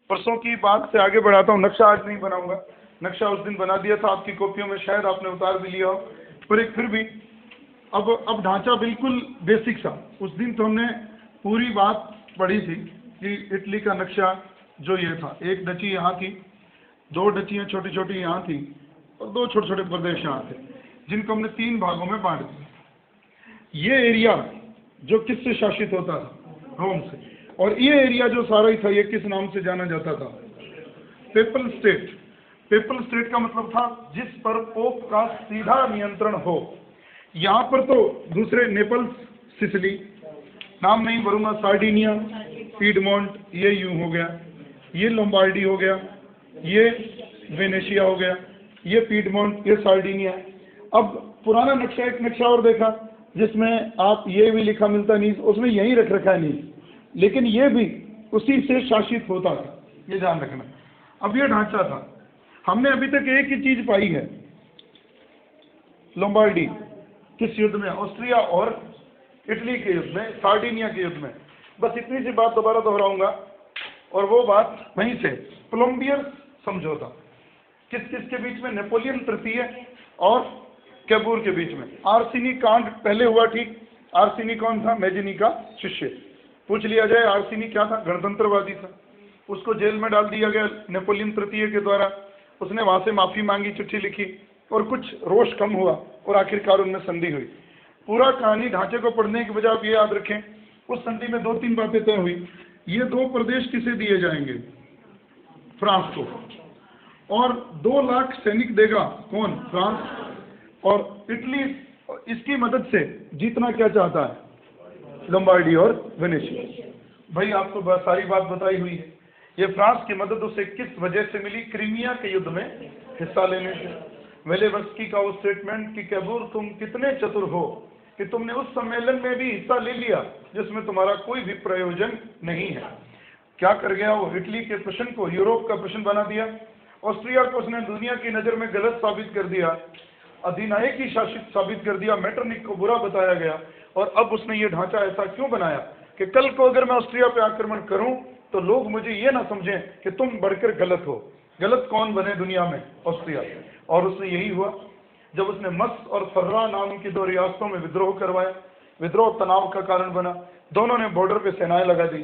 परसों की बात से आगे बढ़ाता हूँ। नक्शा आज नहीं बनाऊंगा, नक्शा उस दिन बना दिया था, आपकी कॉपियों में शायद आपने उतार भी लिया हो, पर एक फिर भी अब ढांचा बिल्कुल बेसिक सा। उस दिन तो हमने पूरी बात पढ़ी थी कि इटली का नक्शा जो ये था, एक डची यहाँ थी, दो डचियाँ छोटी छोटी यहाँ थी और दो छोटे छोटे प्रदेश यहाँ थे, जिनको हमने 3 भागों में बांट दिया। ये एरिया जो किससे शासित होता था? रोम से। और ये एरिया जो सारा ही था, ये किस नाम से जाना जाता था? PayPal state. पेपल स्टेट का मतलब था जिस पर पोप का सीधा नियंत्रण हो। यहाँ पर तो दूसरे नेपल्स, सिसिली, नाम नहीं भरूंगा, सार्डिनिया, पीडमोंट, ये यूं हो गया, ये लोम्बार्डी हो गया, ये वेनेशिया हो गया, ये पीडमोंट, ये सार्डिनिया। अब पुराना नक्शा, एक नक्शा और देखा जिसमें आप ये भी लिखा मिलता नहीं, उसमें यही रख रखा है नहीं, लेकिन ये भी उसी से शासित होता था, ये ध्यान रखना। अब ये ढांचा था। हमने अभी तक एक ही चीज पाई है, लोम्बार्डी किस युद्ध में? ऑस्ट्रिया और इटली के युद्ध में, सार्डिनिया के युद्ध में। बस इतनी सी बात दोबारा दोहराऊंगा, और वो बात वहीं से, प्लम्बियर समझौता। किस किस के बीच में? नेपोलियन तृतीय और कैबूर के बीच में। आर्सिनी कांड पहले हुआ, ठीक। आर्सिनी कौन था? मेजिनी का शिष्य। पूछ लिया जाए आर्सिनी क्या था? गणतंत्रवादी था। उसको जेल में डाल दिया गया नेपोलियन तृतीय के द्वारा। उसने वहां से माफी मांगी, चिट्ठी लिखी, और कुछ रोष कम हुआ और आखिरकार उनमें संधि हुई। पूरा कहानी ढांचे को पढ़ने के बजाय आप ये याद रखें, उस संधि में 2-3 बातें तय हुई। ये 2 प्रदेश किसे दिए जाएंगे? फ्रांस को। और 2 लाख सैनिक देगा कौन? फ्रांस। और इटली इसकी मदद से जीतना क्या चाहता है? लोम्बार्डी और वेनेशिया। भाई आपको सारी बात बताई हुई है। ये फ्रांस की मदद उसे किस वजह से मिली? क्रीमिया के युद्ध में हिस्सा लेने से। वेलेवर्स्की का वो स्टेटमेंट कि कैबूर तुम कितने चतुर हो कि तुमने उस सम्मेलन में भी हिस्सा ले लिया जिसमें तुम्हारा कोई भी प्रयोजन नहीं है। क्या कर गया वो? इटली के प्रश्न को यूरोप का प्रश्न बना दिया। ऑस्ट्रिया को उसने दुनिया की नज़र में गलत साबित कर दिया, अधिनायकी शासित साबित कर दिया, मेटरनिक को बुरा बताया गया। और अब उसने ये ढांचा ऐसा क्यों बनाया कि कल को अगर मैं ऑस्ट्रिया पे आक्रमण करूं तो लोग मुझे ये ना समझें कि तुम बढ़कर गलत हो। गलत कौन बने दुनिया में? ऑस्ट्रिया। और उसने यही हुआ जब उसने मस और फर्रा नाम की 2 रियासतों में विद्रोह करवाया। विद्रोह तनाव का कारण बना, दोनों ने बॉर्डर पे सेनाएं लगा दी।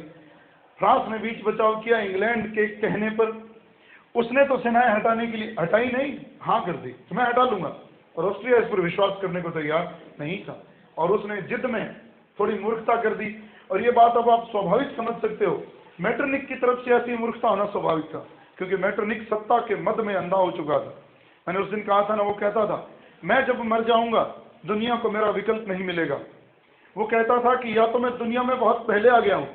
फ्रांस ने बीच बचाव किया इंग्लैंड के कहने पर। उसने तो सेनाएं हटाने के लिए हटाई नहीं, हाँ कर दी, तो मैं हटा लूंगा। और ऑस्ट्रिया इस पर विश्वास करने को तैयार नहीं था, और उसने जिद में थोड़ी मूर्खता कर दी। और ये बात अब आप स्वाभाविक समझ सकते हो, मेटरनिक की तरफ से ऐसी मूर्खता होना स्वाभाविक था, क्योंकि मेटरनिक सत्ता के मद में अंधा हो चुका था। मैंने उस दिन कहा था ना, वो कहता था मैं जब मर जाऊंगा दुनिया को मेरा विकल्प नहीं मिलेगा। वो कहता था कि या तो मैं दुनिया में बहुत पहले आ गया हूँ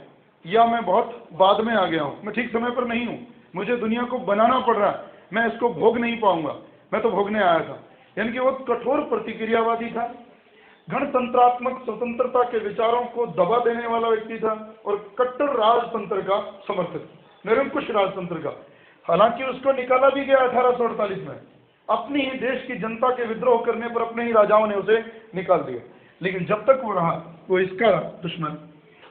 या मैं बहुत बाद में आ गया हूँ, मैं ठीक समय पर नहीं हूँ, मुझे दुनिया को बनाना पड़ रहा है, मैं इसको भोग नहीं पाऊंगा, मैं तो भोगने आया था। यानी कि वो कठोर प्रतिक्रियावादी था, गणतंत्रात्मक स्वतंत्रता के विचारों को दबा देने वाला व्यक्ति था, और कट्टर राजतंत्र का समर्थक, निरंकुश राजतंत्र का। हालांकि उसको निकाला भी गया 1848 में, अपनी ही देश की जनता के विद्रोह करने पर अपने ही राजाओं ने उसे निकाल दिया। लेकिन जब तक वो रहा वो इसका दुश्मन।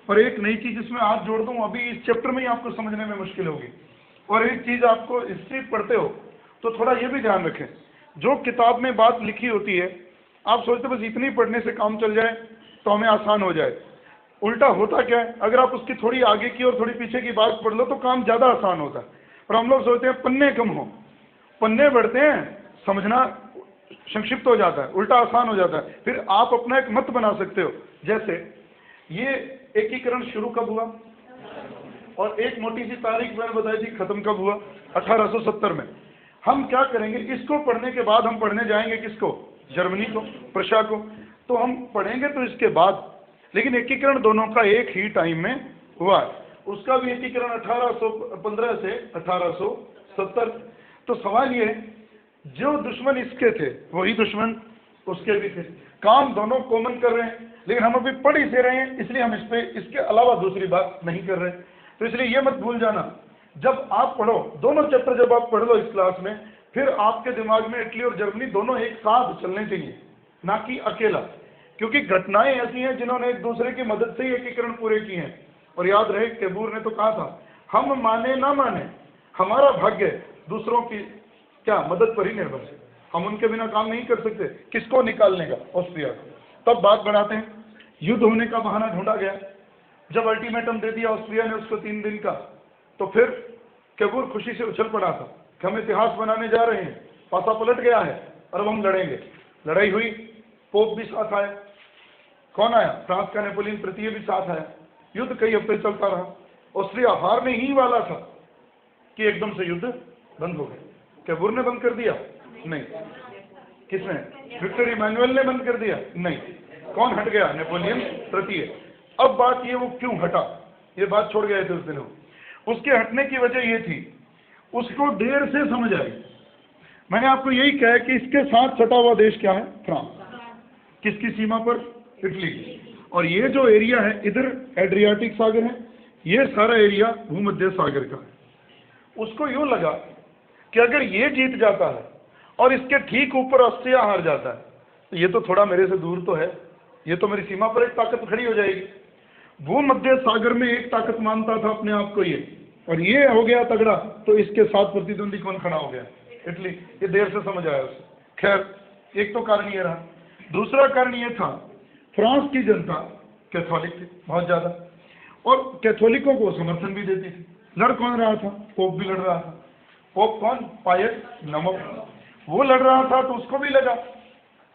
और एक नई चीज इसमें आज जोड़ दूं, अभी इस चैप्टर में ही आपको समझने में मुश्किल होगी। और एक चीज, आपको हिस्ट्री पढ़ते हो तो थोड़ा ये भी ध्यान रखें, जो किताब में बात लिखी होती है आप सोचते बस इतनी पढ़ने से काम चल जाए तो हमें आसान हो जाए। उल्टा होता क्या है, अगर आप उसकी थोड़ी आगे की और थोड़ी पीछे की बात पढ़ लो तो काम ज़्यादा आसान होता है। और हम लोग सोचते हैं पन्ने कम हो, पन्ने बढ़ते हैं, समझना संक्षिप्त हो जाता है, उल्टा आसान हो जाता है। फिर आप अपना एक मत बना सकते हो। जैसे ये एकीकरण शुरू कब हुआ, और एक मोटी सी तारीख मैंने बताई थी खत्म कब हुआ? 1870 में। हम क्या करेंगे, इसको पढ़ने के बाद हम पढ़ने जाएंगे किसको? जर्मनी को, प्रशा को। तो हम पढ़ेंगे तो इसके बाद, लेकिन एकीकरण दोनों का एक ही टाइम में हुआ है। उसका भी एकीकरण 1815 से 1870। तो सवाल ये, जो दुश्मन इसके थे वही दुश्मन उसके भी थे, काम दोनों कॉमन कर रहे हैं, लेकिन हम अभी पढ़ ही से रहे हैं, इसलिए हम इस पे इसके अलावा दूसरी बात नहीं कर रहे। तो इसलिए ये मत भूल जाना, जब आप पढ़ो दोनों चैप्टर, जब आप पढ़ लो इस क्लास में, फिर आपके दिमाग में इटली और जर्मनी दोनों एक साथ चलने चाहिए, ना कि अकेला। क्योंकि घटनाएं ऐसी हैं जिन्होंने एक दूसरे की मदद से ही एकीकरण पूरे किए हैं। और याद रहे कैबूर ने तो कहा था, हम माने ना माने हमारा भाग्य दूसरों की क्या मदद पर ही निर्भर है, हम उनके बिना काम नहीं कर सकते। किसको निकालने का? ऑस्ट्रिया को। तब बात बढ़ाते हैं, युद्ध होने का बहाना ढूंढा गया। जब अल्टीमेटम दे दिया ऑस्ट्रिया ने उसको 3 दिन का, तो फिर कैबूर खुशी से उछल पड़ा था कि हम इतिहास बनाने जा रहे हैं, पासा पलट गया है और अब हम लड़ेंगे। लड़ाई हुई, पोप भी साथ आया। कौन आया? फ्रांस का नेपोलियन तृतीय भी साथ आया। युद्ध कई हफ्ते चलता रहा। ऑस्ट्रिया हारने ही वाला था कि एकदम से युद्ध बंद हो गया। कैबूर ने बंद कर दिया? नहीं। किसने? विक्टर इमैनुअल ने बंद कर दिया? नहीं। कौन हट गया? नेपोलियन तृतीय। अब बात ये, वो क्यों हटा? ये बात छोड़ गए थे उस दिनों। उसके हटने की वजह ये थी, उसको देर से समझ आई। मैंने आपको यही कहा कि इसके साथ सटा हुआ देश क्या है? फ्रांस। किसकी सीमा पर? इटली की। और ये जो एरिया है, इधर एड्रियाटिक सागर है, ये सारा एरिया भूमध्य सागर का है। उसको यूं लगा कि अगर ये जीत जाता है और इसके ठीक ऊपर ऑस्ट्रिया हार जाता है, तो ये तो थोड़ा मेरे से दूर तो है, ये तो मेरी सीमा पर एक ताकत खड़ी हो जाएगी। भूमध्य सागर में एक ताकत मानता था अपने आप को ये, और ये हो गया तगड़ा, तो इसके साथ प्रतिद्वंदी कौन खड़ा हो गया? इटली। ये देर से समझ आया उसे। खैर, एक तो कारण ये रहा। दूसरा कारण ये था, फ्रांस की जनता कैथोलिक थी बहुत ज्यादा, और कैथोलिकों को समर्थन भी देती थी। लड़ कौन रहा था? पोप भी लड़ रहा था। पोप कौन? पायस नमक। वो लड़ रहा था, तो उसको भी लगा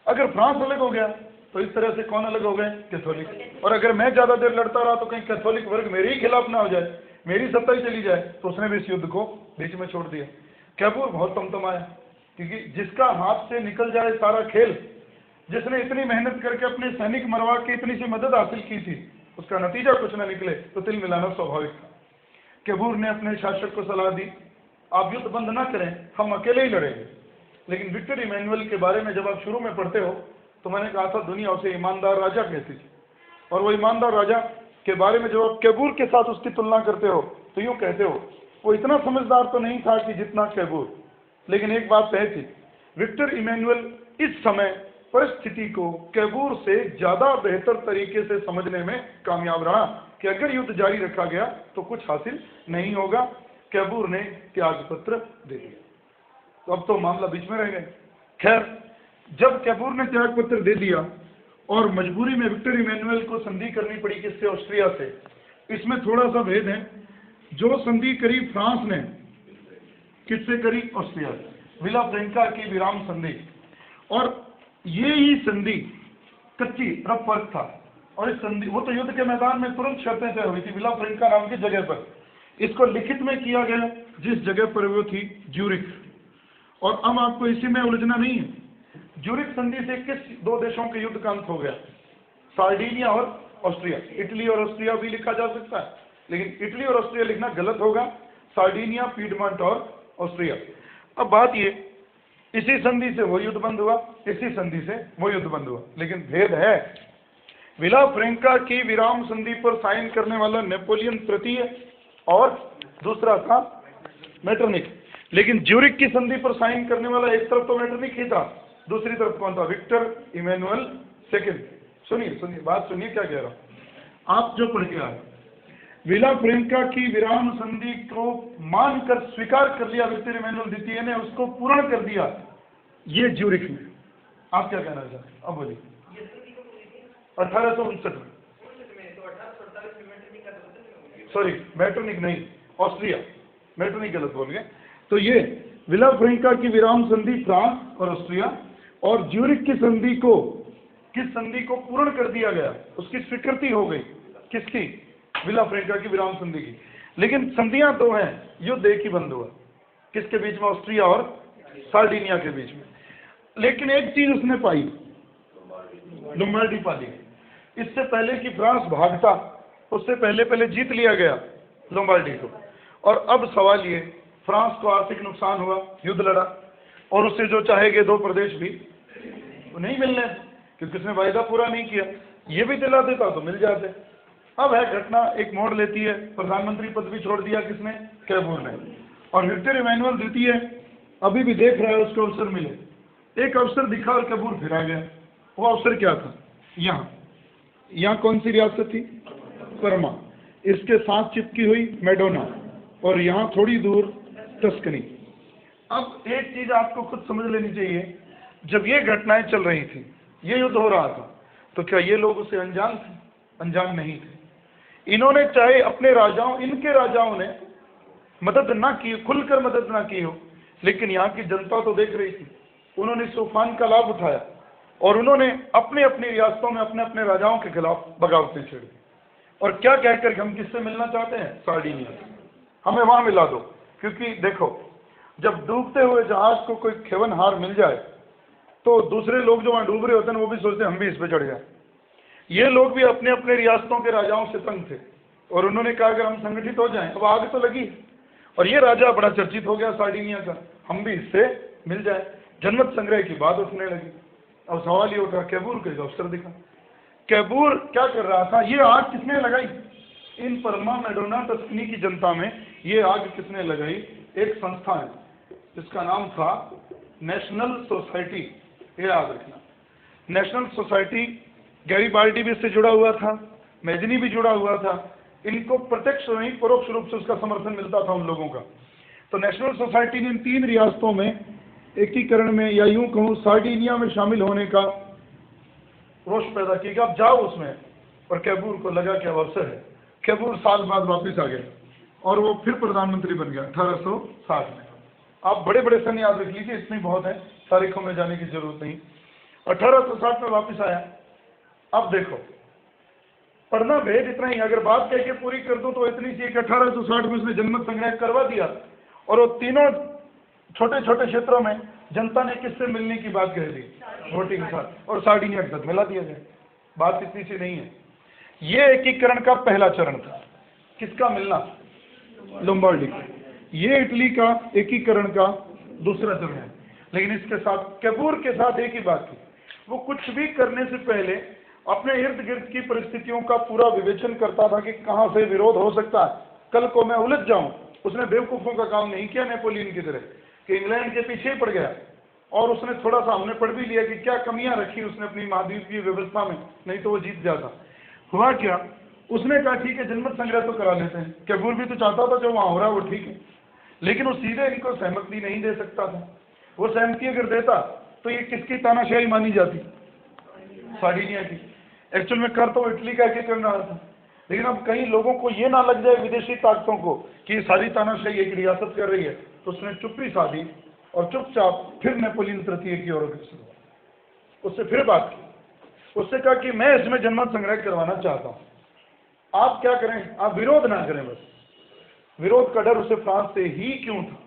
अगर फ्रांस अलग हो गया तो इस तरह से कौन अलग हो गए? कैथोलिक। और अगर मैं ज्यादा देर लड़ता रहा तो कहीं कैथोलिक वर्ग मेरे ही खिलाफ ना हो जाए, मेरी सत्ता ही चली जाए। तो उसने भी इस युद्ध को बीच में छोड़ दिया। कैबूर बहुत तमतमाया, क्योंकि जिसका हाथ से निकल जाए सारा खेल, जिसने इतनी मेहनत करके अपने सैनिक मरवा के इतनी सी मदद हासिल की थी, उसका नतीजा कुछ ना निकले तो तिल मिलाना स्वाभाविक था। कैबूर ने अपने शासक को सलाह दी, आप युद्ध बंद ना करें, हम अकेले ही लड़ेंगे। लेकिन विक्टर इमैनुअल के बारे में जब आप शुरू में पढ़ते हो, तो मैंने कहा था दुनिया उसे ईमानदार राजा कहती थी, और वो ईमानदार राजा के बारे में जब आप कैबूर के साथ उसकी तुलना करते हो तो यूं कहते हो वो इतना समझदार तो नहीं था कि जितना कैबूर। लेकिन एक बात तय थी, विक्टर इमैनुअल इस समय परिस्थिति को कैबूर से ज्यादा बेहतर तरीके से समझने में कामयाब रहा कि अगर युद्ध जारी रखा गया तो कुछ हासिल नहीं होगा। कैबूर ने त्याग पत्र दे दिया, तो अब तो मामला बीच में रह गया। खैर, जब कैबूर ने त्याग पत्र दे दिया और मजबूरी में विक्टर इमैनुअल को संधि करनी पड़ी, किससे? ऑस्ट्रिया से। इसमें थोड़ा सा भेद है। जो संधि करी फ्रांस ने, किससे करी? ऑस्ट्रिया से। विला फ्रेंका की विराम संधि। और ये ही संधि कच्ची रफ फर्क था, और इस संधि, वो तो युद्ध के मैदान में तुरंत शर्तें तय हुई थी विला फ्रेंका नाम की जगह पर। इसको लिखित में किया गया जिस जगह पर वो थी, ज्यूरिख। और अब आपको इसी में उलझना नहीं है। ज्यूरिख संधि से किस 2 देशों के युद्ध का अंत हो गया? सार्डिनिया और ऑस्ट्रिया। इटली और ऑस्ट्रिया भी लिखा जा सकता है, लेकिन इटली और ऑस्ट्रिया लिखना गलत होगा। सार्डिनिया, पीडमंट और ऑस्ट्रिया। अब बात ये, इसी संधि से वो युद्ध बंद हुआ, इसी संधि से वो युद्ध बंद हुआ, लेकिन भेद है। विला फ्रेंका की विराम संधि पर साइन करने वाला नेपोलियन तृतीय और दूसरा था मेटरनिक। लेकिन ज्यूरिख की संधि पर साइन करने वाला एक तरफ तो मेटरनिक ही था, दूसरी तरफ कौन था? Victor Emmanuel second. सुनिए बात सुनिए क्या कह रहा हूं। आप जो पढ़ के आए, विला फ्रेंका की विराम संधि को मानकर स्वीकार कर लिया विक्टर इमैनुअल द्वितीय ने, उसको पूर्ण कर दिया ये ज्यूरिख में। आप क्या कहना चाहते हैं? अब बोलिए। 1859 में। सॉरी, मेटरनिक नहीं, ऑस्ट्रिया। मेटरनिक गलत बोल गए। तो ये विला फ्रेंका की विराम संधि फ्रांस और ऑस्ट्रिया, और ज्यूरिख की संधि को, किस संधि को पूर्ण कर दिया गया, उसकी स्वीकृति हो गई। किसकी? विला फ्रेंका की विराम संधि की। लेकिन संधियां 2 हैं, युद्ध एक ही बंद हुआ। किसके बीच में? ऑस्ट्रिया और सार्डिनिया के बीच में। लेकिन एक चीज उसने पाई, लोम्बार्डी पा ली। इससे पहले कि फ्रांस भागता, उससे पहले जीत लिया गया लोम्बार्डी को। और अब सवाल ये, फ्रांस को आर्थिक नुकसान हुआ, युद्ध लड़ा, और उससे जो चाहेगे 2 प्रदेश भी नहीं मिलने, क्योंकि उसने वायदा पूरा नहीं किया। ये भी दिला देता तो मिल जाते। अब है घटना एक मोड़ लेती है, प्रधानमंत्री पद भी छोड़ दिया किसने? कैबूर ने। और विक्टर इमैनुअल द्वितीय अभी भी देख रहा है उसको अवसर मिले। एक अवसर दिखा और कैबूर फिर आ गया। वो अवसर क्या था? यहाँ कौन सी रियासत थी? परमा। इसके साथ चिपकी हुई मेडोना, और यहाँ थोड़ी दूर टस्कनी। अब एक चीज आपको खुद समझ लेनी चाहिए, जब ये घटनाएं चल रही थी, ये युद्ध हो रहा था, तो क्या ये लोग उसे अनजान थे? अनजान नहीं थे। इन्होंने चाहे अपने राजाओं, इनके राजाओं ने मदद ना की, खुलकर मदद ना की हो, लेकिन यहाँ की जनता तो देख रही थी। उन्होंने इस तूफान का लाभ उठाया और उन्होंने अपने अपनी रियासतों में अपने अपने राजाओं के खिलाफ बगावतें छेड़ दी। और क्या कहकर हम किससे मिलना चाहते हैं? सार्डिनिया से। हमें वहां मिला दो। क्योंकि देखो, जब डूबते हुए जहाज को कोई खेवनहार मिल जाए तो दूसरे लोग जो वहां डूब रहे होते हैं वो भी सोचते हैं हम भी इस पे चढ़ जाए। ये लोग भी अपने अपने रियासतों के राजाओं से तंग थे और उन्होंने कहा अगर हम संगठित हो जाएं, अब आग तो लगी और ये राजा बड़ा चर्चित हो गया सार्डिनिया का, हम भी इससे मिल जाए। जनमत संग्रह की बात उठने लगी। अब सवाल ये उठा, कैबूर के अवसर दिखा। कैबूर क्या कर रहा था? ये आग किसने लगाई? इन परमा मेडोना टस्कनी की जनता में ये आग किसने लगाई? एक संस्था है जिसका नाम था नेशनल सोसाइटी। ये याद रखना, नेशनल सोसाइटी। गैरीबाल्डी भी इससे जुड़ा हुआ था, मैजनी भी जुड़ा हुआ था। इनको प्रत्यक्ष नहीं परोक्ष रूप से उसका समर्थन मिलता था उन लोगों का। तो नेशनल सोसाइटी ने इन 3 रियासतों में एकीकरण में, या यूं कहूं सार्डिनिया में शामिल होने का रोष पैदा किया कि आप जाओ उसमें। और कैबूर को लगा कि अवसर है। कैबूर साल बाद वापस आ गया और वो फिर प्रधानमंत्री बन गया 1860 में। आप बड़े बड़े सन याद रख लीजिए, इतनी बहुत है, तारीखों में जाने की जरूरत नहीं। 1860 में वापस आया। अब देखो, पढ़ना भेद इतना ही, अगर बात कह के पूरी कर दूं तो इतनी सी कि 1860 में उसने जनमत संग्रह करवा दिया और वो तीनों छोटे छोटे क्षेत्रों में जनता ने किससे मिलने की बात कह दी? वोटिंग के साथ, और सार्डिनिया के साथ मिला दिया जाए। बात इतनी सी नहीं है। ये एकीकरण का पहला चरण था। किसका मिलना? लोम्बार्डी का। ये इटली का एकीकरण का दूसरा चरण है। लेकिन इसके साथ कैबूर के साथ एक ही बात थी, वो कुछ भी करने से पहले अपने इर्द गिर्द की परिस्थितियों का पूरा विवेचन करता था कि कहां से विरोध हो सकता है, कल को मैं उलझ जाऊं। उसने बेवकूफों का काम नहीं किया नेपोलियन की तरह कि इंग्लैंड के पीछे ही पड़ गया। और उसने थोड़ा सा, हमने पढ़ भी लिया कि क्या कमियां रखी उसने अपनी महाद्वीपीय व्यवस्था में, नहीं तो वो जीत जाता। हुआ क्या, उसने कहा ठीक है जनमत संग्रह तो करा लेते हैं। कैबूर भी तो चाहता था जो वहां हो रहा है वो ठीक है, लेकिन वो सीधे इनको सहमति नहीं दे सकता था। वो सहमति अगर देता तो ये किसकी तानाशाही मानी जाती? सार्डिनिया की। एक्चुअल में कर तो इटली का एकीकरण रहा था, लेकिन अब कई लोगों को ये ना लग जाए विदेशी ताकतों को कि ये सारी तानाशाही एक रियासत कर रही है, तो उसने चुप्पी साधी और चुपचाप फिर नेपोलियन तृतीय की ओर उससे फिर बात की। उससे कहा कि मैं इसमें जनमत संग्रह करवाना चाहता हूं, आप क्या करें? आप विरोध ना करें बस। विरोध का डर उसे फ्रांस से ही क्यों था?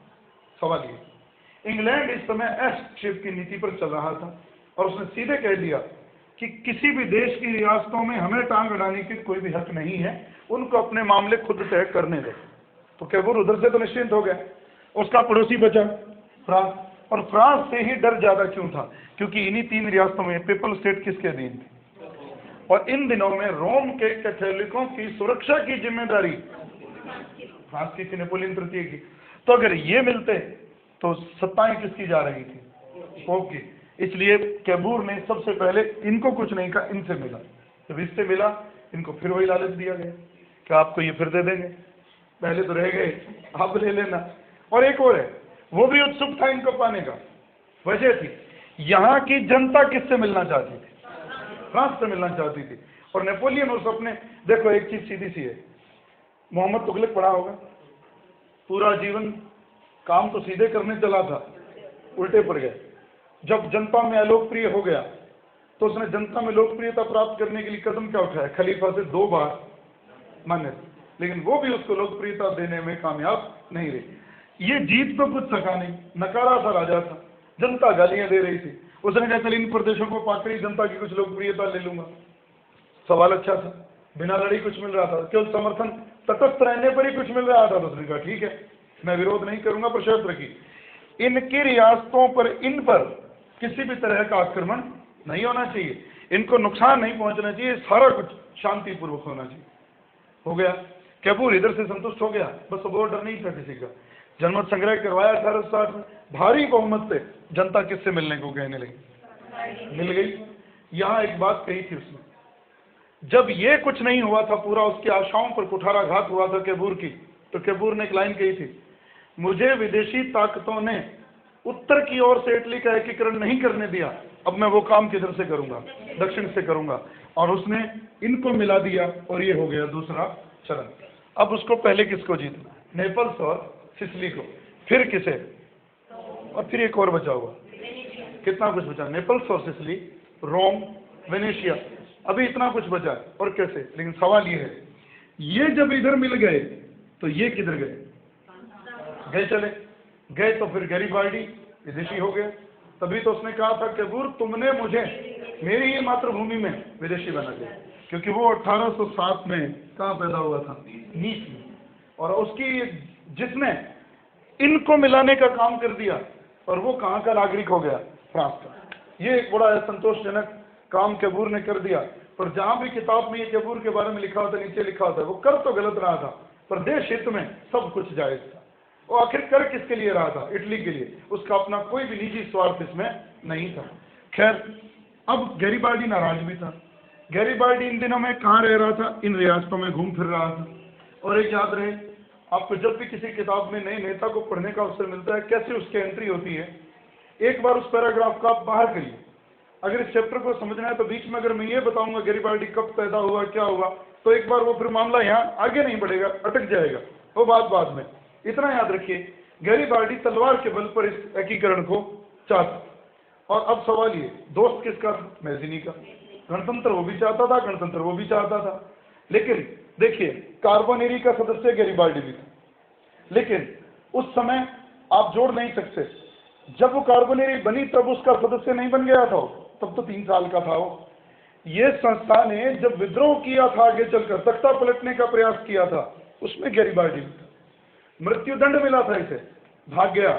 सवाल ये। इंग्लैंड इस समय एस की नीति पर चल रहा था और उसने सीधे कह दिया कि किसी भी देश की रियासतों में हमें टांग अड़ाने की कोई भी हक नहीं है, उनको अपने मामले खुद तय करने दो। तो कैबूर उधर से तो निश्चिंत हो गया। उसका पड़ोसी बचा फ्रांस, और फ्रांस से ही डर ज्यादा क्यों था? क्योंकि इन्हीं 3 रियासतों में पेपल स्टेट किसके अधीन थी, और इन दिनों में रोम के कैथोलिकों की सुरक्षा की जिम्मेदारी फ्रांस की थी, नेपोलियन तृतीय की। तो अगर ये मिलते तो सत्ताएं किसकी जा रही थी? पोप की। इसलिए कैबूर ने सबसे पहले इनको कुछ नहीं कहा, इनसे मिला। जब इससे मिला, इनको फिर वही लालच दिया गया कि आपको ये फिर दे देंगे, पहले तो रह गए, आप ले लेना। और एक और है, वो भी उत्सुक था इनको पाने का। वजह थी, यहाँ की जनता किससे मिलना चाहती थी? फ्रांस से मिलना चाहती थी। और नेपोलियन उस अपने, देखो एक चीज सीधी सी है, मोहम्मद तुगलक पढ़ा होगा, पूरा जीवन काम तो सीधे करने चला था, उल्टे पड़ गए। जब जनता में अलोकप्रिय हो गया तो उसने जनता में लोकप्रियता प्राप्त करने के लिए कदम क्या उठाया? खलीफा से 2 बार मान्य, लेकिन वो भी उसको लोकप्रियता देने में कामयाब नहीं रही। ये जीत तो कुछ सका नहीं, नकारा सा राजा था, जनता गालियां दे रही थी। उसने कहा चल इन प्रदेशों को पाकर ही जनता की कुछ लोकप्रियता ले लूंगा। सवाल अच्छा था, बिना लड़ी कुछ मिल रहा था, केवल समर्थन तटस्थ रहने पर ही कुछ मिल रहा था। तो उसने कहा ठीक है, मैं विरोध नहीं करूंगा, पर शर्त रखी, इनकी रियासतों पर, इन पर किसी भी तरह का आक्रमण नहीं होना चाहिए, इनको नुकसान नहीं पहुंचना चाहिए, सारा कुछ शांतिपूर्वक होना चाहिए। हो गया। कैबूर इधर से संतुष्ट हो गया, बस अब और डर नहीं था किसी का। जनमत संग्रह करवाया 1860 में, भारी बहुमत से जनता किससे मिलने को कहने लगी, मिल गई। यहाँ एक बात कही थी उसने, जब ये कुछ नहीं हुआ था पूरा, उसकी आशाओं पर कुठाराघात हुआ था कैबूर की, तो कैबूर ने एक लाइन कही थी, मुझे विदेशी ताकतों ने उत्तर की ओर से इटली का एकीकरण नहीं करने दिया, अब मैं वो काम किधर से करूंगा, दक्षिण से करूंगा। और उसने इनको मिला दिया और ये हो गया दूसरा चरण। अब उसको पहले किसको जीतना, नेपल्स और सिसिली को, फिर किसे, और फिर एक और बचा हुआ, कितना कुछ बचा, नेपल्स और सिसिली, रोम, वेनेशिया, अभी इतना कुछ बचा है और कैसे। लेकिन सवाल ये है, ये जब इधर मिल गए तो ये किधर गए, गए चले गए, तो फिर गैरिबाल्डी विदेशी हो गया। तभी तो उसने कहा था कि कैबूर तुमने मुझे मेरी ही मातृभूमि में विदेशी बना दिया, क्योंकि वो 1807 में कहाँ पैदा हुआ था, नीस में। और उसकी जिसने इनको मिलाने का काम कर दिया, और वो कहाँ का नागरिक हो गया, फ्रांस का। ये एक बड़ा संतोषजनक काम कैबूर ने कर दिया। पर जहां भी किताब में ये कैबूर के बारे में लिखा होता है, नीचे लिखा होता है, वो कर तो गलत रहा था, पर देश हित में सब कुछ जायज था। वो आखिर कर किसके लिए रहा था, इटली के लिए, उसका अपना कोई भी निजी स्वार्थ इसमें नहीं था। खैर, अब गैरिबाल्डी नाराज भी था। गैरिबाल्डी इन दिनों में कहाँ रह रहा था, इन रियासतों में घूम फिर रहा था। और एक याद रहे, आपको जब भी किसी किताब में नए नेता को पढ़ने का अवसर मिलता है, कैसे उसकी एंट्री होती है, एक बार उस पैराग्राफ का आप बाहर करिए। अगर इस चैप्टर को समझना है तो बीच में अगर मैं ये बताऊंगा गैरिबाल्डी कब पैदा हुआ, क्या हुआ, तो एक बार वो फिर मामला यहाँ आगे नहीं बढ़ेगा, अटक जाएगा, वो बात बाद में। इतना याद रखिए, गैरिबाल्डी तलवार के बल पर इस एकीकरण को चाहता। और अब सवाल ये, दोस्त किसका था, मैज़िनी का। गणतंत्र वो भी चाहता था, गणतंत्र वो भी चाहता था। लेकिन देखिए, कार्बोनेरी का सदस्य गैरिबाल्डी भी था, लेकिन उस समय आप जोड़ नहीं सकते, जब वो कार्बोनेरी बनी तब उसका सदस्य नहीं बन गया था, तब तो 3 साल का था वो। ये संस्था ने जब विद्रोह किया था, आगे चलकर तख्ता पलटने का प्रयास किया था, उसमें गैरिबाल्डी था। मृत्युदंड मिला था इसे, भाग गया,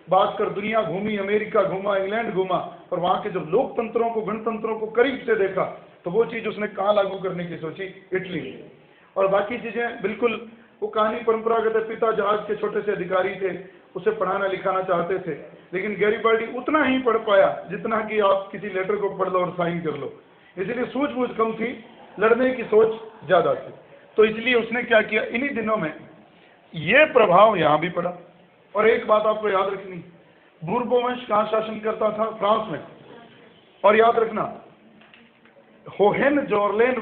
भाग कर दुनिया घूमी, अमेरिका घूमा, इंग्लैंड घूमा, और वहां के जब लोकतंत्रों को, गणतंत्रों को करीब से देखा, तो वो चीज उसने कहाँ लागू करने की सोची, इटली में। और बाकी चीजें बिल्कुल वो कहानी परंपरागत है, पिता जहाज के छोटे से अधिकारी थे, उसे पढ़ाना लिखाना चाहते थे, लेकिन गैरिबाल्डी उतना ही पढ़ पाया जितना कि आप किसी लेटर को पढ़ लो और साइन कर लो। इसलिए सूझबूझ कम थी, लड़ने की सोच ज्यादा थी। तो इसलिए उसने क्या किया, इन्हीं दिनों में ये प्रभाव यहां भी पड़ा। और एक बात आपको याद रखनी, बूर्बो वंश कहां शासन करता था, फ्रांस में। और याद रखना, होहेन-जोर्लेन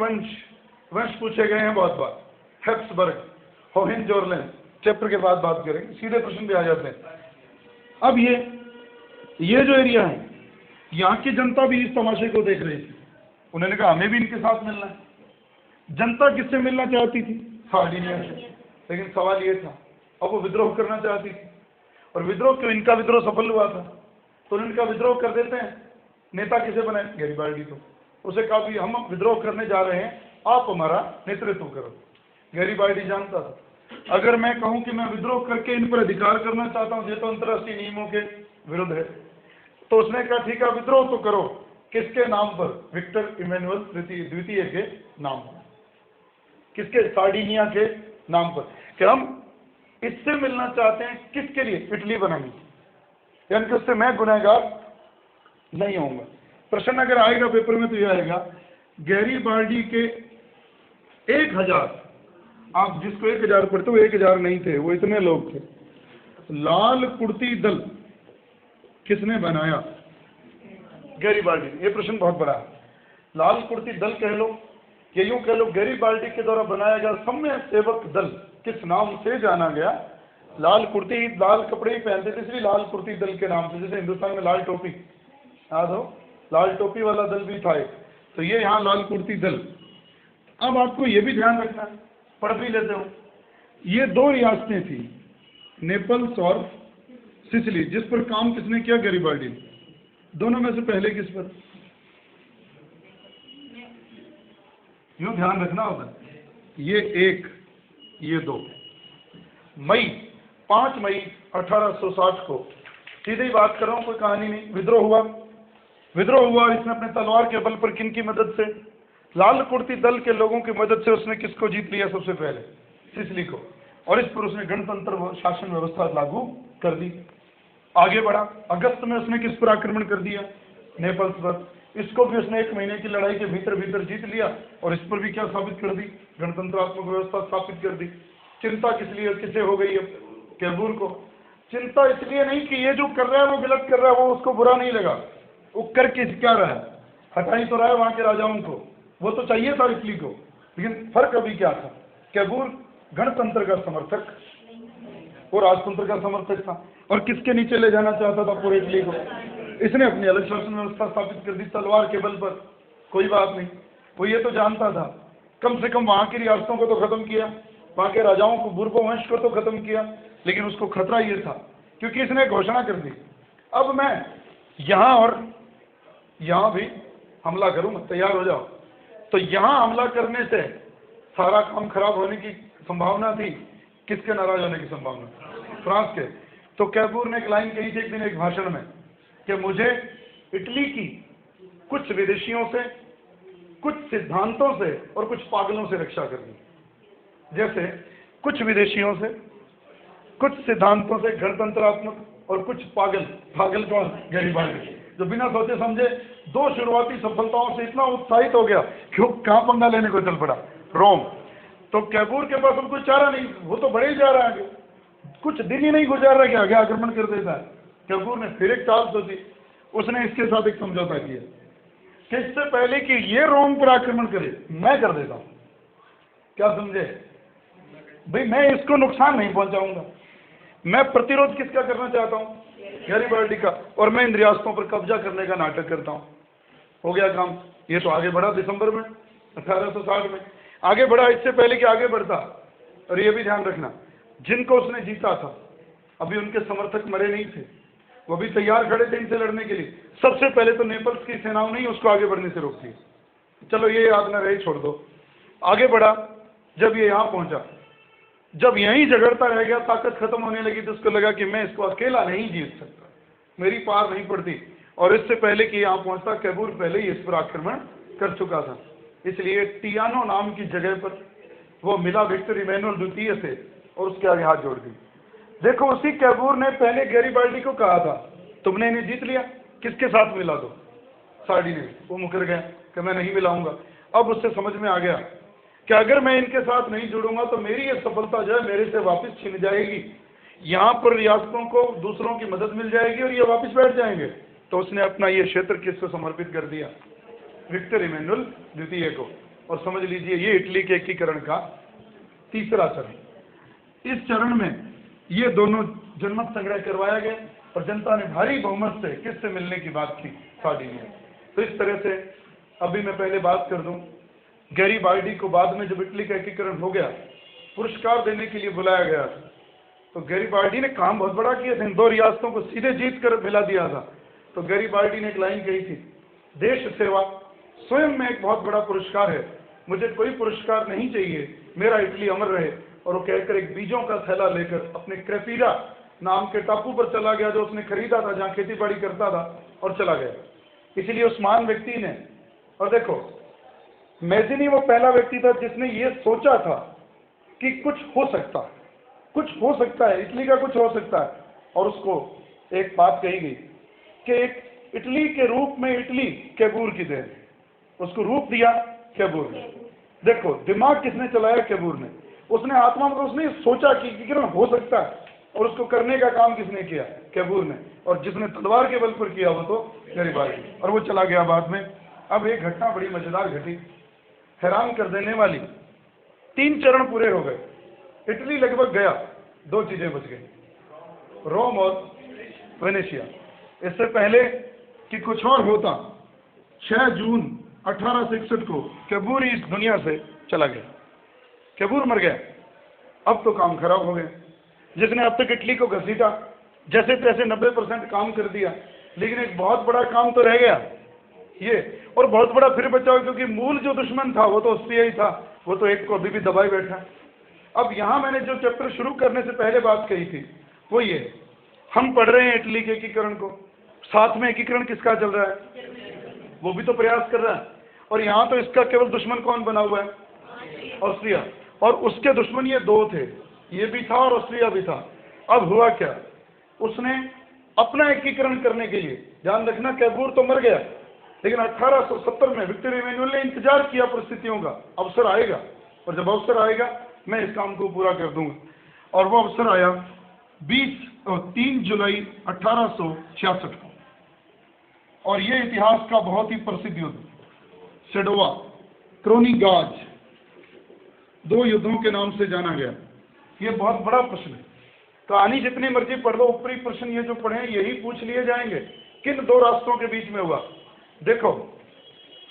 वंश पूछे गए हैं बहुत बार, हैब्सबर्ग, होहेन-जोर्लेन, चैप्टर के बाद बात करेंगे, सीधे प्रश्न भी आ जाते हैं। अब ये जो एरिया है, यहाँ की जनता भी इस तमाशे को देख रही थी। उन्होंने कहा हमें भी इनके साथ मिलना है। जनता किससे मिलना चाहती थी, सार्डिनिया से। लेकिन सवाल ये था, अब वो विद्रोह करना चाहती थी, और विद्रोह क्यों, इनका विद्रोह सफल हुआ था, तो इनका विद्रोह कर देते हैं। नेता किसे बनाए, गैरिबाल्डी को। उसे कहा भी हम विद्रोह करने जा रहे हैं, आप हमारा नेतृत्व करो। गैरिबाल्डी जानता था, अगर मैं कहूं कि मैं विद्रोह करके इन पर अधिकार करना चाहता हूं, ये तो अंतर्राष्ट्रीय नियमों के विरुद्ध है। तो उसने कहा ठीक है, विद्रोह तो करो, किसके नाम पर, विक्टर इमैनुअल द्वितीय के नाम पर, किसके, सार्डिनिया के नाम पर, कि हम इससे मिलना चाहते हैं। किसके लिए, इटली बनानी, यानी कि उससे मैं गुनहगार नहीं होऊंगा। प्रश्न अगर आएगा पेपर में तो यह आएगा, गैरिबाल्डी के 1000, आप जिसको 1000 पढ़ते हो, 1000 नहीं थे, वो इतने लोग थे। लाल कुर्ती दल किसने बनाया, गैरिबाल्डी। ये प्रश्न बहुत बड़ा है। लाल कुर्ती दल कह लो, ये यूं कह लो, गैरिबाल्डी के द्वारा बनाया गया सम्य सेवक दल किस नाम से जाना गया, लाल कुर्ती, लाल कपड़े ही पहनते थे, इसलिए लाल कुर्ती दल के नाम से। जैसे हिंदुस्तान में लाल टोपी, याद हो, लाल टोपी वाला दल भी था एक, तो ये यहाँ लाल कुर्ती दल। अब आपको ये भी ध्यान रखना है, पढ़ भी लेते हो, ये 2 रियासतें थी, नेपल्स और सिसिली, जिस पर काम किसने किया, गैरिबाल्डी। दोनों में से पहले किस पर, यूं ध्यान रखना होगा, ये 1, ये 2। 5 मई 1860 को, सीधे ही बात कर रहा हूं, कोई कहानी नहीं, विद्रोह हुआ और इसने अपने तलवार के बल पर किन की मदद से, लाल कुर्ती दल के लोगों की मदद से उसने किसको जीत लिया, सबसे पहले सिसिली को, और इस पर उसने गणतंत्र शासन व्यवस्था लागू कर दी। आगे बढ़ा, अगस्त में उसने किस पर आक्रमण कर दिया, नेपल्स पर। इसको भी उसने 1 महीने की लड़ाई के भीतर जीत लिया, और इस पर भी क्या साबित कर दी, गणतंत्रात्मक व्यवस्था स्थापित कर दी। चिंता किस लिए, किसे हो गई, अब कैबूर को। चिंता इसलिए नहीं कि ये जो कर रहा है वो गलत कर रहा है, वो उसको बुरा नहीं लगा, वो करके क्या रहा है, हटाई तो रहा है वहां के राजाओं को, वो तो चाहिए था इटली को। लेकिन फर्क अभी क्या था, कैबूर गणतंत्र का समर्थक, वो राजतंत्र का समर्थक था, और किसके नीचे ले जाना चाहता था पूरे इटली को। इसने अपनी अलग शासन व्यवस्था स्थापित कर दी तलवार के बल पर, कोई बात नहीं, वो ये तो जानता था कम से कम वहां की रियासतों को तो खत्म किया, वहां के राजाओं को, बुर्बो वंश को तो खत्म किया, लेकिन उसको खतरा ये था क्योंकि इसने घोषणा कर दी अब मैं यहां और यहां भी हमला करूंगा, तैयार हो जाओ। तो यहां हमला करने से सारा काम खराब होने की संभावना थी, किसके नाराज होने की संभावना, फ्रांस के। तो कैबूर ने एक लाइन कही थी एक दिन एक भाषण में कि मुझे इटली की कुछ विदेशियों से, कुछ सिद्धांतों से और कुछ पागलों से रक्षा करनी। जैसे कुछ विदेशियों से, कुछ सिद्धांतों से गणतंत्रात्मक, और कुछ पागल, पागल कौन, गैरीबाल्डी, जो बिना सोचे समझे दो शुरुआती सफलताओं से इतना उत्साहित हो गया कि वो कहां पंगा लेने को चल पड़ा, रोम। तो कैबूर के पास कोई चारा नहीं, वो तो बढ़े ही जा रहा है, कुछ दिन ही नहीं गुजार रहा कि आगे आक्रमण कर देता है। कैबूर ने फिर एक चाल सोची, उसने इसके साथ एक समझौता किया कि इससे पहले कि ये रोम पर आक्रमण करे मैं कर देता हूं। क्या समझे भाई, मैं इसको नुकसान नहीं पहुंचाऊंगा, मैं प्रतिरोध किसका करना चाहता हूं, गैरीबाल्डी का, और मैं इन रियासतों पर कब्जा करने का नाटक करता हूं। हो गया काम। ये तो आगे बढ़ा दिसंबर में 1860 में आगे बढ़ा, इससे पहले कि आगे बढ़ता। और ये भी ध्यान रखना, जिनको उसने जीता था अभी उनके समर्थक मरे नहीं थे, वो भी तैयार खड़े थे इनसे लड़ने के लिए। सबसे पहले तो नेपल्स की सेनाओं ने उसको आगे बढ़ने से रोक दिया। चलो ये याद न रहे, छोड़ दो। आगे बढ़ा, जब ये यहाँ पहुंचा, जब यहीं झगड़ता रह गया, ताकत खत्म होने लगी, तो उसको लगा कि मैं इसको अकेला नहीं जीत सकता, मेरी पार नहीं पड़ती। और इससे पहले कि यहाँ पहुंचता, कैबूर पहले ही इस पर आक्रमण कर चुका था। इसलिए टियानो नाम की जगह पर वो मिला विक्टर इमैनुअल द्वितीय से, और उसके आगे हाथ जोड़ दी। देखो, उसी कैबूर ने पहले गैरीबाल्डी को कहा था तुमने इन्हें जीत लिया, किसके साथ मिला दो, सार्डी ने। वो मुकर गया कि मैं नहीं मिलाऊंगा। अब उससे समझ में आ गया कि अगर मैं इनके साथ नहीं जुड़ूंगा तो मेरी ये सफलता जो है मेरे से वापस छिन जाएगी, यहाँ पर रियासतों को दूसरों की मदद मिल जाएगी और ये वापस बैठ जाएंगे। तो उसने अपना ये क्षेत्र किसको समर्पित कर दिया, विक्टर इमैनुअल द्वितीय को। और समझ लीजिए ये इटली के एकीकरण का तीसरा चरण। इस चरण में ये दोनों जनमत संग्रह करवाया गया और जनता ने भारी बहुमत से किससे मिलने की बात की, सार्डी में। तो इस तरह से अभी मैं पहले बात कर दूं, गैरीबाल्डी को बाद में जब इटली का एकीकरण हो गया पुरस्कार देने के लिए बुलाया गया, तो गैरीबाल्डी ने काम बहुत बड़ा किया था, इन दो रियासतों को सीधे जीत कर मिला दिया था। तो गैरीबाल्डी ने एक लाइन कही थी, देश सेवा स्वयं में एक बहुत बड़ा पुरस्कार है, मुझे कोई पुरस्कार नहीं चाहिए, मेरा इटली अमर रहे। और वो कहकर एक बीजों का थैला लेकर अपने क्रेपीरा नाम के टापू पर चला गया, जो उसने खरीदा था, जहाँ खेती बाड़ी करता था, और चला गया। इसलिए उस महान व्यक्ति ने, और देखो मैजिनी वो पहला व्यक्ति था जिसने ये सोचा था कि कुछ हो सकता है, इटली का कुछ हो सकता है। और उसको एक बात कही गई कि एक इटली के रूप में इटली कैबूर की देन, उसको रूप दिया कैबूर ने। देखो दिमाग किसने चलाया, कैबूर ने। उसने आत्मा में उसने सोचा कि एकीकरण हो सकता है, और उसको करने का काम किसने किया, कैबूर ने। और जिसने तलवार के बल पर किया वो तो गैरीबाल्डी, और वो चला गया बाद में। अब एक घटना बड़ी मजेदार घटी, हैरान कर देने वाली। 3 चरण पूरे हो गए, इटली लगभग गया, 2 चीजें बच गई, रोम और वेनेशिया। इससे पहले कि कुछ और होता, 6 जून 1861 को कैबूर इस दुनिया से चला गया, कैबूर मर गया। अब तो काम खराब हो गया। जिसने अब तक इटली को घसीटा, जैसे तैसे 90% काम कर दिया, लेकिन एक बहुत बड़ा काम तो रह गया ये, और बहुत बड़ा फिर बचा, क्योंकि मूल जो दुश्मन था वो तो ऑस्ट्रिया ही था, वो तो एक को अभी भी दबाए बैठा। अब यहाँ मैंने जो चैप्टर शुरू करने से पहले बात कही थी वो ये, हम पढ़ रहे हैं इटली के एकीकरण को, साथ में एकीकरण किसका चल रहा है, वो भी तो प्रयास कर रहा है। और यहाँ तो इसका केवल दुश्मन कौन बना हुआ है, ऑस्ट्रिया, और उसके दुश्मन ये 2 थे, ये भी था और ऑस्ट्रिया भी था। अब हुआ क्या, उसने अपना एकीकरण करने के लिए, ध्यान रखना कैबूर तो मर गया, लेकिन 1870 में विक्टर इमैनुअल ने इंतजार किया परिस्थितियों का, अवसर आएगा, और जब अवसर आएगा मैं इस काम को पूरा कर दूंगा। और वो अवसर आया 3 जुलाई 1866 को। और ये इतिहास का बहुत ही प्रसिद्ध युद्ध सेडोवा क्रोनिगाज, 2 युद्धों के नाम से जाना गया। ये बहुत बड़ा प्रश्न है, कहानी जितनी मर्जी पढ़ लो, ऊपरी प्रश्न ये जो पढ़े यही पूछ लिए जाएंगे, किन 2 राष्ट्रों के बीच में हुआ। देखो,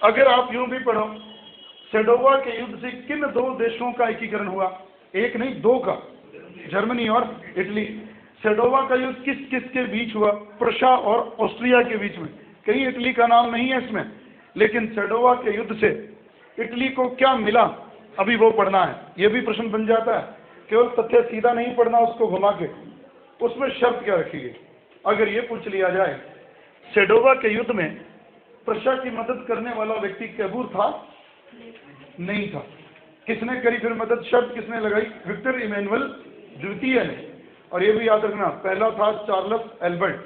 अगर आप यूं भी पढ़ो, सेडोवा के युद्ध से किन 2 देशों का एकीकरण हुआ, एक नहीं 2 का, जर्मनी और इटली। सेडोवा का युद्ध किस किस के बीच हुआ, प्रशा और ऑस्ट्रिया के बीच में। कहीं इटली का नाम नहीं है इसमें, लेकिन सेडोवा के युद्ध से इटली को क्या मिला, अभी वो पढ़ना है। ये भी प्रश्न बन जाता है, केवल तथ्य सीधा नहीं पढ़ना, उसको घुमा के उसमें शर्त क्या रखी गई। अगर ये पूछ लिया जाए सेडोवा के युद्ध में प्रशा की मदद करने वाला व्यक्ति कैबूर था, नहीं था। किसने करी फिर मदद, शर्त किसने लगाई, विक्टर इमैनुअल द्वितीय ने। और ये भी याद रखना, पहला था चार्ल्स एल्बर्ट,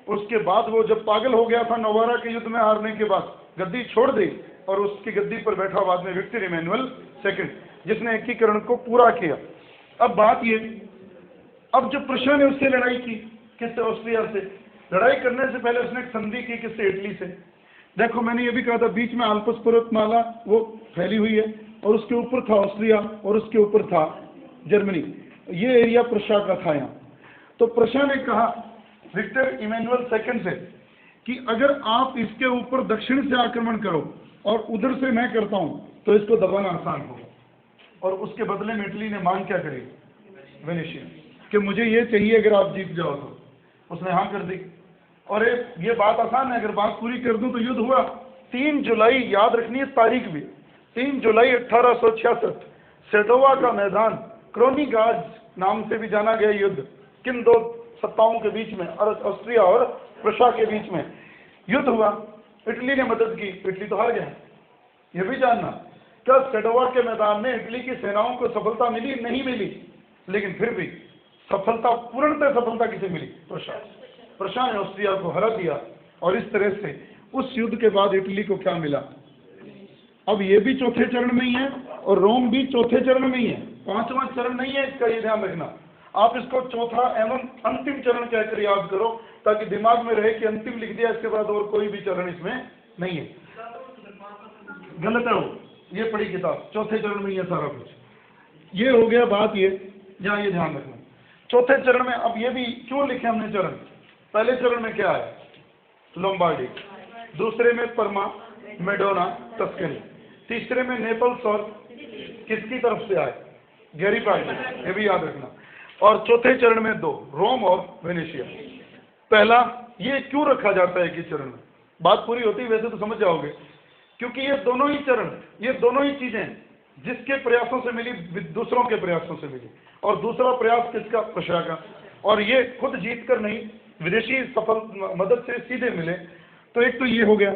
उसके बाद वो जब पागल हो गया था नोवारा के युद्ध में हारने के बाद, गद्दी छोड़ दी और उसकी गद्दी पर बैठा बाद में विक्टर इमैनुअल सेकंड, जिसने एकीकरण को पूरा किया। अब बात ये, अब जब प्रशा ने उससे लड़ाई की, किससे, ऑस्ट्रिया से, लड़ाई करने से पहले उसने एक संधि की, किससे, इटली से। देखो मैंने ये भी कहा था, बीच में आल्प्स पर्वतमाला वो फैली हुई है, और उसके ऊपर था ऑस्ट्रिया और उसके ऊपर था जर्मनी। ये एरिया प्रशा का था यहाँ। तो प्रशा ने कहा विक्टर इमैनुअल सेकंड से कि अगर आप इसके ऊपर दक्षिण से आक्रमण करो और उधर से मैं करता हूँ तो इसको दबाना आसान होगा। और उसके बदले में इटली ने मांग क्या करी, वेनेशिया, कि मुझे ये चाहिए अगर आप जीत जाओ तो। उसने हाँ कर दी। और ये बात आसान है, अगर बात पूरी कर दूं तो युद्ध हुआ 3 जुलाई, याद रखनी है तारीख भी, 3 जुलाई 1866, सेडोवा का मैदान, क्रोनिगाज नाम से भी जाना गया युद्ध, किन 2 सत्ताओं के बीच में, ऑस्ट्रिया और प्रशा के बीच में युद्ध हुआ। इटली ने मदद की, इटली तो हार गया। यह भी जानना, क्या सेडोवा के मैदान में इटली की सेनाओं को सफलता मिली, नहीं मिली, लेकिन फिर भी सफलता, पूर्णतः सफलता किसे मिली, प्रशा ने ऑस्ट्रिया को हरा दिया। और इस तरह से उस युद्ध के बाद इटली को क्या मिला, अब ये भी चौथे चरण में ही है और रोम भी चौथे चरण में ही है, 5वां चरण नहीं है इसका, ये ध्यान रखना। आप इसको चौथा एवं अंतिम चरण कहकर याद करो, ताकि दिमाग में रहे कि अंतिम लिख दिया, इसके बाद और कोई भी चरण इसमें नहीं है। गलत है वो, ये पढ़ी किताब, चौथे चरण में ही है सारा कुछ। ये हो गया बात, ये यहाँ ये ध्यान रखना। चौथे चरण में अब ये भी क्यों लिखे हमने चरण, पहले चरण में क्या है, लोम्बार्डी, दूसरे में परमा, मेडोना, टस्कनी, तीसरे में नेपल्स और किसकी तरफ से आए, गैरीबाल्डी, ये भी याद रखना। और चौथे चरण में 2, रोम और वेनेशिया। पहला ये क्यों रखा जाता है कि चरण में, बात पूरी होती है वैसे तो समझ जाओगे, क्योंकि ये दोनों ही चरण, ये दोनों ही चीजें जिसके प्रयासों से मिली, दूसरों के प्रयासों से मिली। और दूसरा प्रयास किसका, प्रशा का। और ये खुद जीत कर नहीं, विदेशी सफल मदद से सीधे मिले। तो एक तो ये हो गया।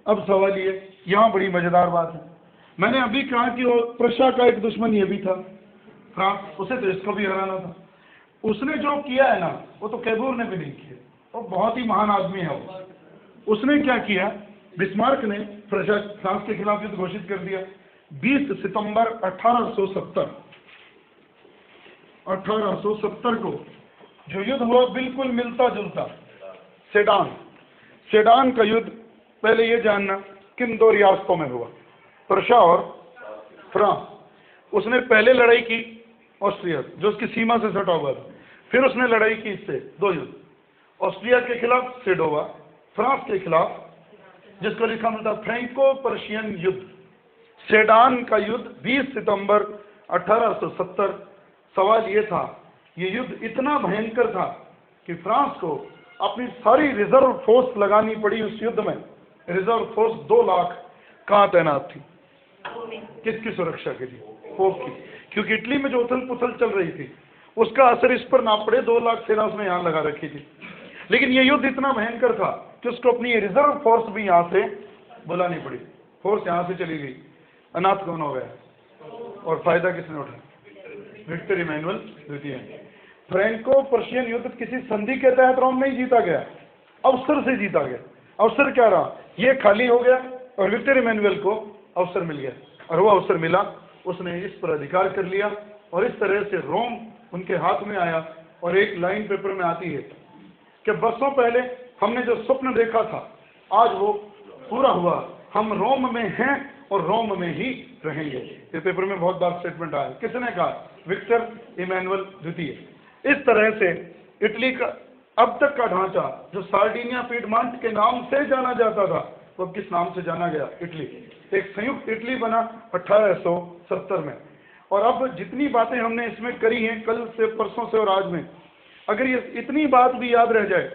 अब सवाल ये, यहाँ बड़ी मजेदार बात है, मैंने अभी कहा कि प्रशा का एक दुश्मन ये भी था, फ्रांस, उसे तो इसको भी हराना था। उसने जो किया है ना, वो तो कैबूर ने भी नहीं किया, वो बहुत ही महान आदमी है वो। उसने क्या किया, बिस्मार्क ने फ्रांस के खिलाफ युद्ध घोषित कर दिया 20 सितंबर 1870 को। जो युद्ध हुआ बिल्कुल मिलता जुलता, सेडान का युद्ध। पहले ये जानना किन 2 रियासतों में हुआ, प्रशा और फ्रांस। उसने पहले लड़ाई की ऑस्ट्रिया, जो उसकी सीमा से सटा हुआ था, फिर उसने लड़ाई की इससे 2 युद्ध, ऑस्ट्रिया के खिलाफ सेडोवा, फ्रांस के खिलाफ जिसको लिखा मिलता फ्रैंको पर्शियन युद्ध। सेडान का युद्ध 20 सितंबर 1870। सवाल ये था, ये युद्ध इतना भयंकर था कि फ्रांस को अपनी सारी रिजर्व फोर्स लगानी पड़ी उस युद्ध में। रिजर्व फोर्स 2 लाख कहाँ तैनात थी, किसकी सुरक्षा के लिए, पोप की। क्योंकि इटली में जो उथल पुथल चल रही थी उसका असर इस पर ना पड़े, 2 लाख सेना उसने यहाँ लगा रखी थी। लेकिन ये युद्ध इतना भयंकर था कि उसको अपनी रिजर्व फोर्स भी यहाँ से बुलानी पड़ी। फोर्स यहाँ से चली गई, अनाथ कौन हो गया और फायदा किसने उठाया, विक्टर इमैनुअल द्वितीय। फ्रैंको पर्शियन युद्ध किसी संधि के तहत रोम नहीं जीता गया, अवसर से जीता गया। अवसर क्या रहा, ये खाली हो गया और विक्टर इमैनुअल को अवसर मिल गया। और वो अवसर मिला, उसने इस पर अधिकार कर लिया और इस तरह से रोम उनके हाथ में आया और एक लाइन पेपर में आती है कि बरसों पहले हमने जो स्वप्न देखा था आज वो पूरा हुआ, हम रोम में हैं और रोम में ही रहेंगे। इस पेपर में बहुत बार स्टेटमेंट आया। किसने कहा? विक्टर इमैनुअल द्वितीय। इस तरह से इटली का अब तक का ढांचा जो सार्डिनिया पीडमांट के नाम से जाना जाता था वो अब किस नाम से जाना गया? इटली। एक संयुक्त इटली बना 1870 में। और अब जितनी बातें हमने इसमें करी हैं कल से, परसों से और आज में, अगर ये इतनी बात भी याद रह जाए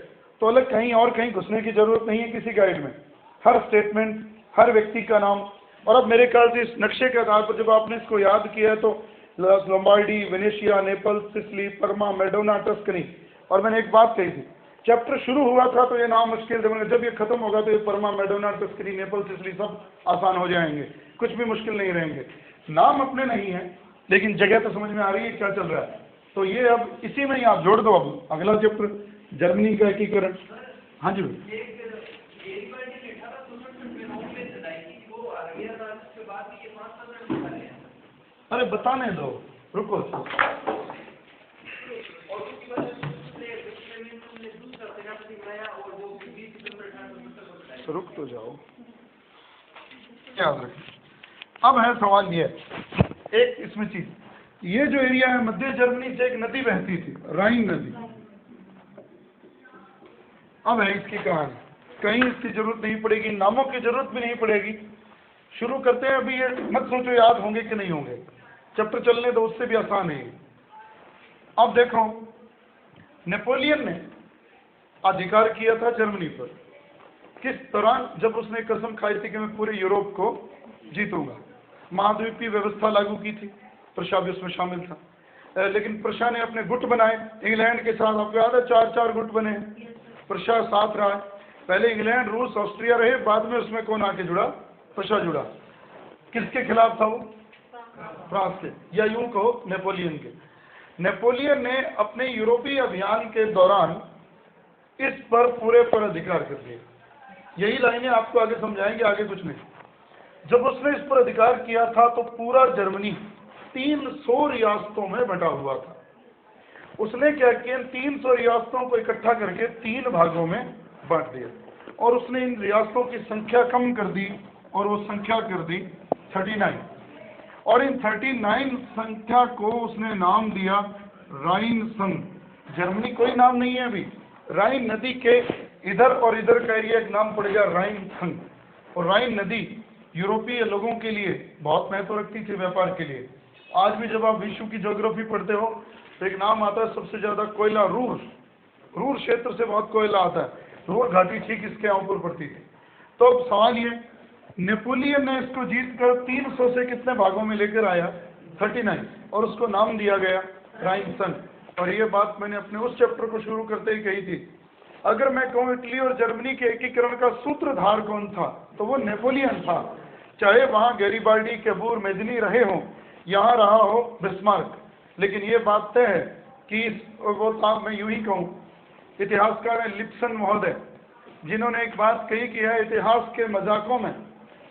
तो अलग कहीं और कहीं घुसने की जरूरत नहीं है किसी गाइड में। हर स्टेटमेंट, हर व्यक्ति का नाम। और अब मेरे ख्याल से इस नक्शे के आधार पर जब आपने इसको याद किया है तो लोम्बार्डी, वेनेशिया, नेपल्स, सिसिली, परमा, मेडोना, टस्कनी। और मैंने एक बात कही थी, चैप्टर शुरू हुआ था तो ये नाम मुश्किल थे, जब ये खत्म होगा तो ये परमा, मेडोना, टस्कनी, नेपल्स, सिसिली सब आसान हो जाएंगे, कुछ भी मुश्किल नहीं रहेंगे। नाम अपने नहीं है लेकिन जगह तो समझ में आ रही है क्या चल रहा है। तो ये अब इसी में ही आप जोड़ दो। अब अगला चैप्टर जर्मनी का एकीकरण। हाँ जी, अरे बताने दो, रुको। रुक तो जाओ, याद रखें। अब है सवाल ये, एक इसमें चीज, ये जो एरिया है मध्य जर्मनी से एक नदी बहती थी, राइन नदी। अब है इसकी कहानी, कहीं इसकी जरूरत नहीं पड़ेगी, नामों की जरूरत भी नहीं पड़ेगी। शुरू करते हैं। अभी ये मत सोचो याद होंगे कि नहीं होंगे, चैप्टर चलने दो, उससे भी आसान है। अब देखो, नेपोलियन ने अधिकार किया था जर्मनी पर। किस दौरान? जब उसने कसम खाई थी कि मैं पूरे यूरोप को जीतूंगा। महाद्वीपीय व्यवस्था लागू की थी, प्रशा भी उसमें शामिल था। लेकिन प्रशा ने अपने गुट बनाए इंग्लैंड के साथ। आपको याद है 4-4 गुट बने, प्रशा साथ रहा। पहले इंग्लैंड, रूस, ऑस्ट्रिया रहे, बाद में उसमें कौन आके जुड़ा? प्रशा जुड़ा। किसके खिलाफ था वो? फ्रांस के, या यूं कहो नेपोलियन के। नेपोलियन ने अपने यूरोपीय अभियान के दौरान इस पर पूरे पर अधिकार कर दिया। यही लाइनें आपको आगे समझाएंगे, आगे कुछ नहीं। जब उसने इस पर अधिकार किया था तो पूरा जर्मनी 300 रियासतों में बंटा हुआ था। उसने क्या किया? 300 रियासतों को इकट्ठा करके 3 भागों में बांट दिया और उसने इन रियासतों की संख्या कम कर दी और वो संख्या कर दी 39। और इन 39 संख्या को उसने नाम दिया राइन संघ। जर्मनी कोई नाम नहीं है अभी। राइन नदी के इधर और इधर का एरिया एक नाम पड़ेगा राइन संघ। और राइन नदी यूरोपीय लोगों के लिए बहुत महत्व रखती थी, व्यापार के लिए। आज भी जब आप विश्व की ज्योग्राफी पढ़ते हो तो एक नाम आता है सबसे ज्यादा कोयला, रूर क्षेत्र से बहुत कोयला आता है। रूर घाटी ठीक इसके ऊपर पड़ती थी। तो अब सवाल ये, नेपोलियन ने इसको जीत कर 300 से कितने भागों में लेकर आया? 39, और उसको नाम दिया गया राइन संघ। और ये बात मैंने अपने उस चैप्टर को शुरू करते ही कही थी। अगर मैं कहूँ इटली और जर्मनी के एकीकरण का सूत्रधार कौन था तो वो नेपोलियन था। चाहे वहाँ गैरीबाल्डी, कैबूर, मेजनी रहे हों, यहाँ रहा हो बिस्मार्क, लेकिन ये बात तय है कि वो था, मैं यूं ही कहूँ, इतिहासकार है लिप्सन महोदय, जिन्होंने एक बात कही कि है इतिहास के मजाकों में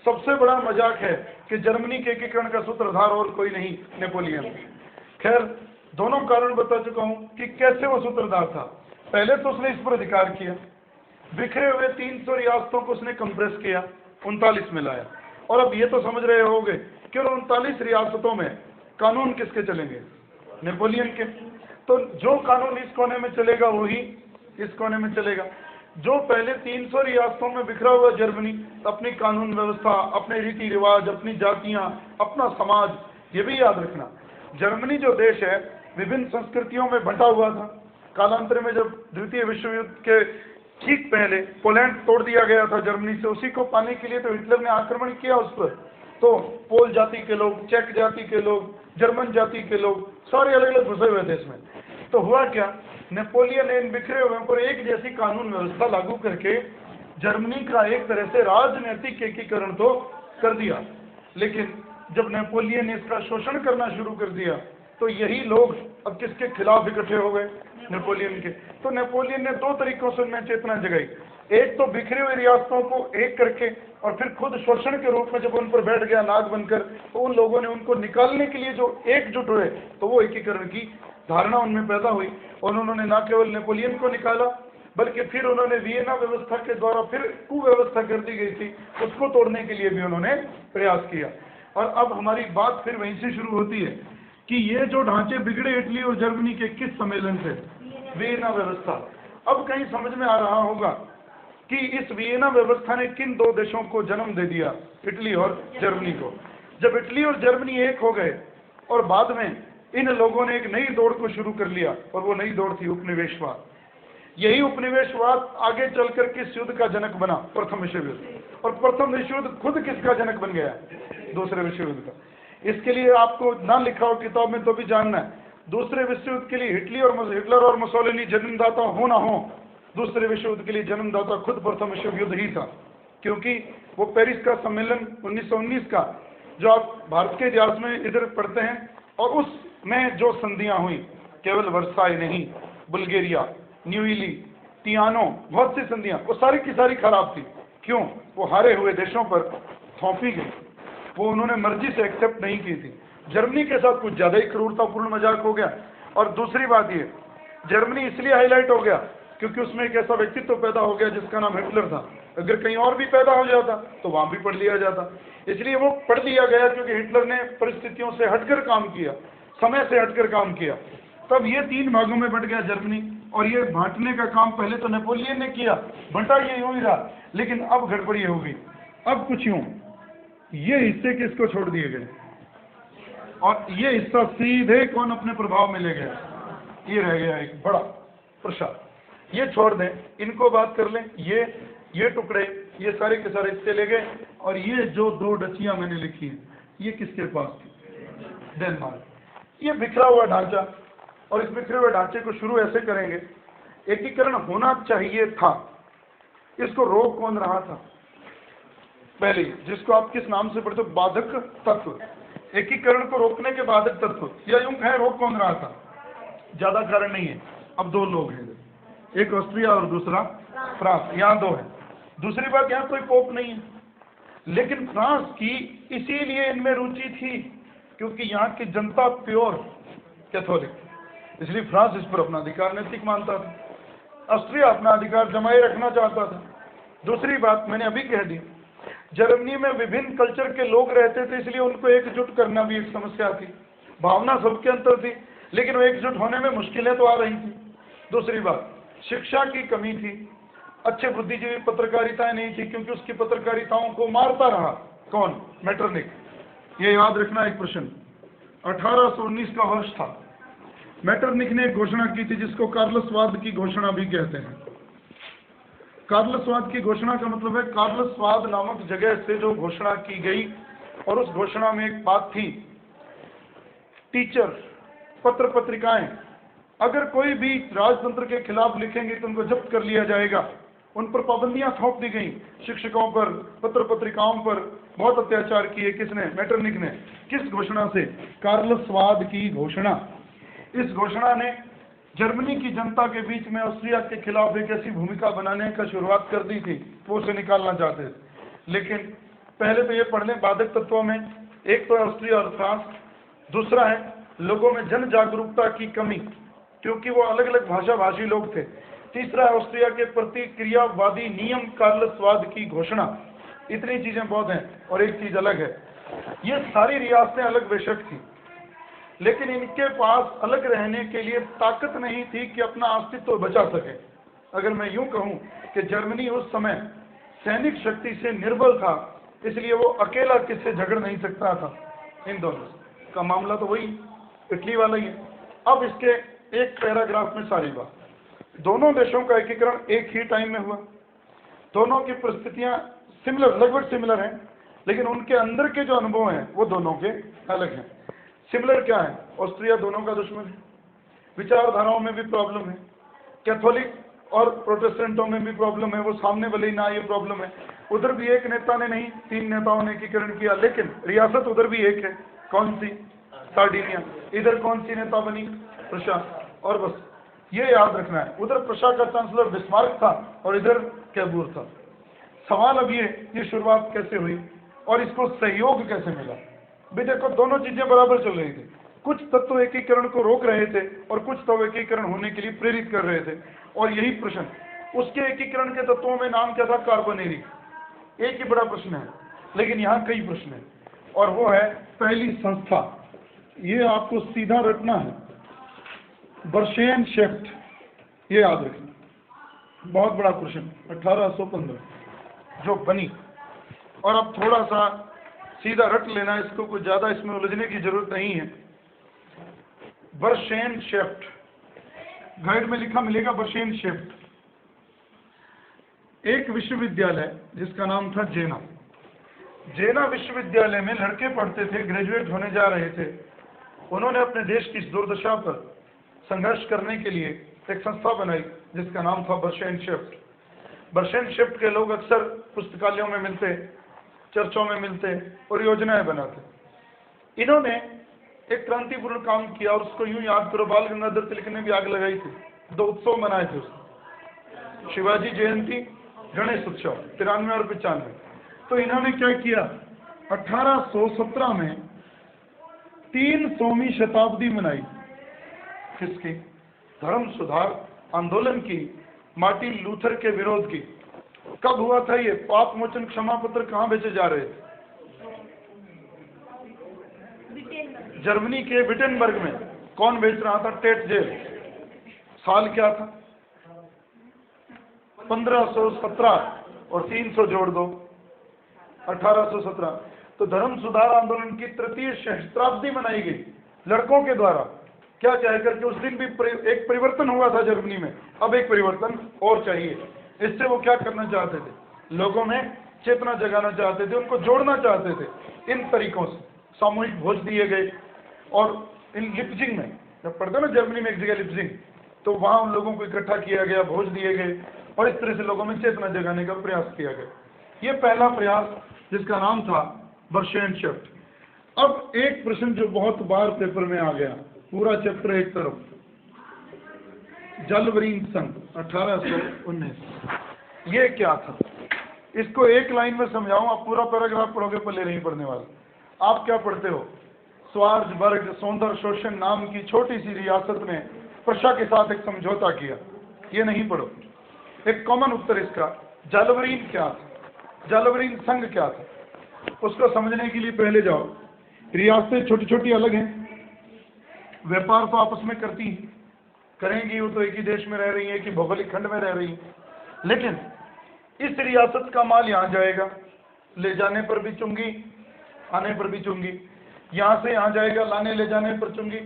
सबसे बड़ा मजाक है कि जर्मनी के एकीकरण का सूत्रधार और कोई नहीं, नेपोलियन। खैर, दोनों कारण बता चुका हूँ कि कैसे वो सूत्रधार था। पहले तो उसने इस पर अधिकार किया, बिखरे हुए 300 रियासतों को उसने कंप्रेस किया, 39 में लाया। और अब ये तो समझ रहे होंगे कि 39 रियासतों में कानून किसके चलेंगे? नेपोलियन के। तो जो कानून इस कोने में चलेगा वही इस कोने में चलेगा। जो पहले 300 रियासतों में बिखरा हुआ जर्मनी अपनी कानून व्यवस्था, अपने रीति रिवाज, अपनी जातियां, अपना समाज, ये भी याद रखना, जर्मनी जो देश है विभिन्न संस्कृतियों में बंटा हुआ था। कालांतर में जब द्वितीय विश्व युद्ध के ठीक पहले पोलैंड तोड़ दिया गया था जर्मनी से, उसी को पाने के लिए तो हिटलर ने आक्रमण किया उस पर। तो पोल जाति के लोग, चेक जाति के लोग, जर्मन जाति के लोग, सारे अलग अलग घुसे हुए थे इसमें। तो हुआ क्या, नेपोलियन ने इन बिखरे हुए पर एक जैसी कानून व्यवस्था लागू करके जर्मनी का एक तरह से राजनीतिक एकीकरण तो कर दिया। लेकिन जब नेपोलियन ने इसका शोषण करना शुरू कर दिया तो यही लोग अब किसके खिलाफ इकट्ठे हो गए? नेपोलियन के। तो नेपोलियन ने 2 तरीकों से उनमें चेतना जगाई। एक तो बिखरी हुई रियासतों को एक करके और फिर खुद शोषण के रूप में जब उन पर बैठ गया नाग बनकर, तो उन लोगों ने उनको निकालने के लिए जो एकजुट हुए, तो वो एकीकरण की धारणा उनमें पैदा हुई। और उन्होंने न केवल नेपोलियन को निकाला, बल्कि फिर उन्होंने वियना व्यवस्था के द्वारा फिर कुव्यवस्था कर दी गई थी, उसको तोड़ने के लिए भी उन्होंने प्रयास किया। और अब हमारी बात फिर वहीं से शुरू होती है कि ये जो ढांचे बिगड़े इटली और जर्मनी के किस सम्मेलन से? वियना व्यवस्था। अब कहीं समझ में आ रहा होगा कि इस वियना व्यवस्था ने किन दो देशों को जन्म दे दिया, इटली और जर्मनी को। जब इटली और जर्मनी एक हो गए और बाद में इन लोगों ने एक नई दौड़ को शुरू कर लिया, और वो नई दौड़ थी उपनिवेशवाद। यही उपनिवेशवाद आगे चलकर किस युद्ध का जनक बना? प्रथम विश्व युद्ध। और प्रथम विश्व युद्ध खुद किसका जनक बन गया? दूसरे विश्व युद्ध का। इसके लिए आपको ना लिखा हो किताब में तो भी जानना है, दूसरे विश्व युद्ध के लिए हिटलर और मुसोलिनी जन्मदाता हो ना हो, दूसरे विश्व युद्ध के लिए जन्मदाता खुद प्रथम विश्व युद्ध ही था। क्योंकि वो पेरिस का सम्मेलन 1919 का, जो आप भारत के इतिहास में इधर पढ़ते हैं, और उसमें जो संधियां हुई, केवल वर्साई नहीं, बुल्गारिया, न्यूइली, टियानो, बहुत सी संधियां, वो सारी की सारी खराब थी। क्यों? वो हारे हुए देशों पर थोपी गई, वो उन्होंने मर्जी से एक्सेप्ट नहीं की थी। जर्मनी के साथ कुछ ज्यादा ही क्रूरतापूर्ण मजाक हो गया। और दूसरी बात ये, जर्मनी इसलिए हाईलाइट हो गया क्योंकि उसमें एक ऐसा व्यक्तित्व पैदा हो गया जिसका नाम हिटलर था। अगर कहीं और भी पैदा हो जाता तो वहां भी पढ़ लिया जाता, इसलिए वो पढ़ लिया गया क्योंकि हिटलर ने परिस्थितियों से हटकर काम किया, समय से हटकर काम किया। तब ये तीन भागों में बंट गया जर्मनी, और ये बांटने का काम पहले तो नेपोलियन ने किया, बंटा ये यूं ही रहा, लेकिन अब गड़बड़ी हो गई। अब कुछ यूं, ये हिस्से किसको छोड़ दिए गए, और ये हिस्सा सीधे कौन अपने प्रभाव में ले गया? ये रह गया एक बड़ा प्रसाद। ये छोड़ दें, इनको बात कर लें, ये टुकड़े, ये सारे के सारे हिस्से ले गए। और ये जो दो डचियां मैंने लिखी हैं, ये किसके पास थी? डेनमार्क। ये बिखरा हुआ ढांचा, और इस बिखरे हुए ढांचे को शुरू ऐसे करेंगे, एकीकरण होना चाहिए था, इसको रोक कौन रहा था? पहले, जिसको आप किस नाम से पढ़ते हो? बाधक तत्व। एकीकरण को रोकने के बाधक तत्व, या यूं कहें रोक कौन रहा था? ज्यादा कारण नहीं है, अब दो लोग हैं, एक ऑस्ट्रिया और दूसरा फ्रांस, यहाँ दो है। दूसरी बात, यहाँ कोई पोप नहीं है, लेकिन फ्रांस की इसीलिए इनमें रुचि थी क्योंकि यहाँ की जनता प्योर कैथोलिक, इसलिए फ्रांस इस पर अपना अधिकार नैतिक मानता था। ऑस्ट्रिया अपना अधिकार जमाए रखना चाहता था। दूसरी बात मैंने अभी कह दी, जर्मनी में विभिन्न कल्चर के लोग रहते थे, इसलिए उनको एकजुट करना भी एक समस्या थी। भावना सबके अंदर थी, लेकिन वो एकजुट होने में मुश्किलें तो आ रही थी। दूसरी बात, शिक्षा की कमी थी, अच्छे बुद्धिजीवी पत्रकारिताएं नहीं थी, क्योंकि उसकी पत्रकारिताओं को मारता रहा कौन? मेटरनिक। ये याद रखना एक प्रश्न। 1819 का वर्ष था, मेटरनिक ने एक घोषणा की थी जिसको कार्लसवाद की घोषणा भी कहते हैं। कार्लसवाद की घोषणा का मतलब है कार्लसवाद नामक जगह से जो घोषणा की गई, और उस घोषणा में एक बात थी, टीचर, पत्र पत्रिकाएं अगर कोई भी राजतंत्र के खिलाफ लिखेंगे तो उनको जब्त कर लिया जाएगा। उन पर पाबंदियां थोप दी गई, शिक्षकों पर, पत्र पत्रिकाओं पर बहुत अत्याचार किए। किसने? मेटरनिक ने। किस घोषणा से? कार्लसवाद की घोषणा। इस घोषणा ने जर्मनी की जनता के बीच में ऑस्ट्रिया के खिलाफ एक ऐसी भूमिका बनाने का शुरुआत कर दी थी, वो उसे निकालना चाहते थे। लेकिन पहले तो ये पढ़ लें बाधक तत्वों में, एक तो है ऑस्ट्रिया और फ्रांस, दूसरा है लोगों में जन जागरूकता की कमी क्योंकि वो अलग अलग भाषा भाषी लोग थे, तीसरा है ऑस्ट्रिया के प्रतिक्रियावादी नियम कार्लसवाद की घोषणा। इतनी चीजें बहुत हैं, और एक चीज अलग है, ये सारी रियासतें अलग बेशक थी, लेकिन इनके पास अलग रहने के लिए ताकत नहीं थी कि अपना अस्तित्व बचा सके। अगर मैं यूं कहूं कि जर्मनी उस समय सैनिक शक्ति से निर्बल था, इसलिए वो अकेला किससे झगड़ नहीं सकता था। इन दोनों का मामला तो वही इटली वाला ही है। अब इसके एक पैराग्राफ में सारी बात, दोनों देशों का एकीकरण एक ही टाइम में हुआ, दोनों की परिस्थितियां सिमिलर, लगभग सिमिलर हैं, लेकिन उनके अंदर के जो अनुभव हैं वो दोनों के अलग हैं। सिमिलर क्या है? ऑस्ट्रिया दोनों का दुश्मन है, विचारधाराओं में भी प्रॉब्लम है, कैथोलिक और प्रोटेस्टेंटों में भी प्रॉब्लम है, वो सामने भले ही ना ये प्रॉब्लम है। उधर भी एक नेता ने नहीं, 3 नेताओं ने एकीकरण किया, लेकिन रियासत उधर भी एक है, कौन सी? सार्डिनिया। इधर कौन सी नेता बनी? प्रशा। और बस ये याद रखना है। उधर प्रशा का चांसलर बिस्मार्क था और इधर कैबूर था। सवाल अब ये शुरुआत कैसे हुई और इसको सहयोग कैसे मिला। भी देखो, दोनों चीजें बराबर चल रही थी। कुछ तत्व एकीकरण को रोक रहे थे और कुछ तत्व एकीकरण होने के लिए प्रेरित कर रहे थे। और यही प्रश्न, उसके एकीकरण के तत्वों में नाम क्या था? कार्बोनेरिक। एक ही बड़ा प्रश्न है, लेकिन यहाँ कई प्रश्न है। और वो है पहली संस्था, ये आपको सीधा रटना है, बर्शेनशेफ्ट। ये याद रखना, बहुत बड़ा प्रश्न, 1815 जो बनी। और अब थोड़ा सा सीधा रट लेना, इसको कुछ ज्यादा इसमें उलझने की जरूरत नहीं है। बर्शेनशेफ्ट, गाइड में लिखा मिलेगा बर्शेनशेफ्ट। एक विश्वविद्यालय जिसका नाम था जेना। जेना विश्वविद्यालय में लड़के पढ़ते थे, ग्रेजुएट होने जा रहे थे। उन्होंने अपने देश की इस दुर्दशा पर संघर्ष करने के लिए एक संस्था बनाई जिसका नाम था बर्शेनशेफ्ट। बर्शेनशेफ्ट के लोग अक्सर पुस्तकालयों में मिलते, चर्चों में मिलते और योजनाएं बनाते। इन्होंने एक क्रांतिपूर्ण काम किया और उसको यूं याद करो, बाल गंगाधर तिलक ने भी आग लगाई थी। 2 उत्सव मनाए थे उसमें, शिवाजी जयंती, गणेश उत्सव 93 और 95। तो इन्होंने क्या किया, 1817 में 300वीं शताब्दी मनाई। किसकी? धर्म सुधार आंदोलन की, मार्टिन लूथर के विरोध की। कब हुआ था ये? पाप मोचन क्षमा पत्र कहाँ बेचे जा रहे थे? जर्मनी के विटेनबर्ग में। कौन बेच रहा था? Tetzel. साल क्या था? 1517 और 300 जोड़ दो, 1817। तो धर्म सुधार आंदोलन की तृतीय सहस्त्राब्दी मनाई गई लड़कों के द्वारा। क्या कहकर के उस दिन भी एक परिवर्तन हुआ था जर्मनी में। अब एक परिवर्तन और चाहिए। इससे वो क्या करना चाहते थे? लोगों में चेतना जगाना चाहते थे, उनको जोड़ना चाहते थे इन तरीकों से। सामूहिक भोज दिए गए और इन लिप्जिंग में, जब पढ़ते ना जर्मनी में एक जगह लिप्जिंग, तो वहां उन लोगों को इकट्ठा किया गया, भोज दिए गए और इस तरह से लोगों में चेतना जगाने का प्रयास किया गया। ये पहला प्रयास जिसका नाम था बर्शेनशेफ्ट। अब एक प्रश्न जो बहुत बार पेपर में आ गया, पूरा चैप्टर एक तरफ, जलवरीन संघ 1819, ये क्या था? इसको एक लाइन में समझाऊं, आप पूरा पैराग्राफ पढ़ोगे पल्ले नहीं पढ़ने वाले। आप क्या पढ़ते हो? स्वार्जबर्ग सौंदर्य शोषण नाम की छोटी सी रियासत ने प्रशा के साथ एक समझौता किया। ये नहीं पढ़ो। एक कॉमन उत्तर इसका, जालवरीन क्या था, जालवरीन संघ क्या था, उसको समझने के लिए पहले जाओ। रियासतें छोटी छोटी अलग हैं, व्यापार तो आपस में करती हैं, करेंगी, वो तो एक ही देश में रह रही है, एक ही भौगोलिक खंड में रह रही है। लेकिन इस रियासत का माल यहाँ जाएगा, ले जाने पर भी चुंगी, आने पर भी चुंगी, यहाँ से यहाँ जाएगा, लाने ले जाने पर चुंगी।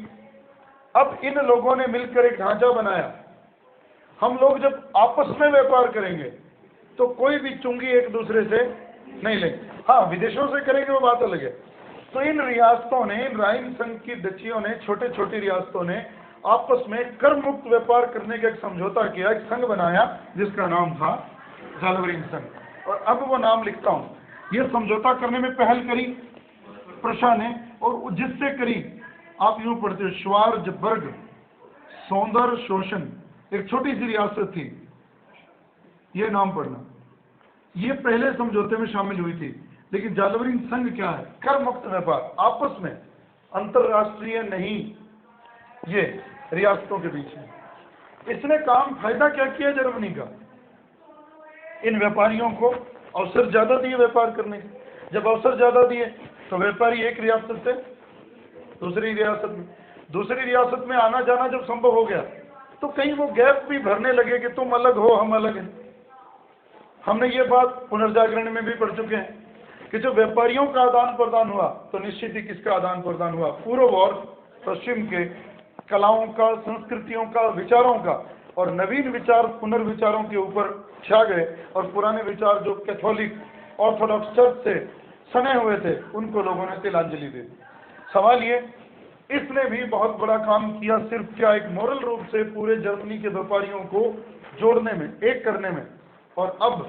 अब इन लोगों ने मिलकर एक ढांचा बनाया, हम लोग जब आपस में व्यापार करेंगे तो कोई भी चुंगी एक दूसरे से नहीं लेंगे। हाँ, विदेशों से करेंगे वो बात अलग है। तो इन रियासतों ने, इन राइन संघ की डचियों ने, छोटे छोटी रियासतों ने आपस में कर मुक्त व्यापार करने का एक समझौता किया, एक संघ बनाया जिसका नाम था जालवरीन संघ। और अब वो नाम लिखता हूं। ये समझौता करने में पहल करी प्रशा ने, और जिससे करी आप यूं पढ़ते हो, श्वार्जबर्ग सौंदर्य शोषण, एक छोटी सी रियासत थी, ये नाम पढ़ना। ये पहले समझौते में शामिल हुई थी। लेकिन जालवरीन संघ क्या है? कर मुक्त व्यापार, आपस में, अंतरराष्ट्रीय नहीं, ये रियासतों के बीच में। इसने काम फायदा क्या किया जर्मनी का? इन व्यापारियों को अवसर ज्यादा दिए व्यापार करने के। जब अवसर ज्यादा दिए तो व्यापारी एक रियासत से दूसरी रियासत में, दूसरी रियासत में आना जाना जब संभव हो गया तो कहीं वो गैप भी भरने लगे कि तुम अलग हो, हम अलग हैं। हमने ये बात पुनर्जागरण में भी पढ़ चुके हैं कि जो व्यापारियों का आदान प्रदान हुआ तो निश्चित ही किसका आदान प्रदान हुआ? पूर्व और पश्चिम के कलाओं का, संस्कृतियों का, विचारों का। और नवीन विचार पुनर्विचारों के ऊपर छा गए और पुराने विचार जो कैथोलिक ऑर्थोडॉक्स चर्च से सने हुए थे उनको लोगों ने तिलांजलि दे दी। सवाल ये, इसने भी बहुत बड़ा काम किया, सिर्फ क्या, एक मोरल रूप से पूरे जर्मनी के व्यापारियों को जोड़ने में, एक करने में। और अब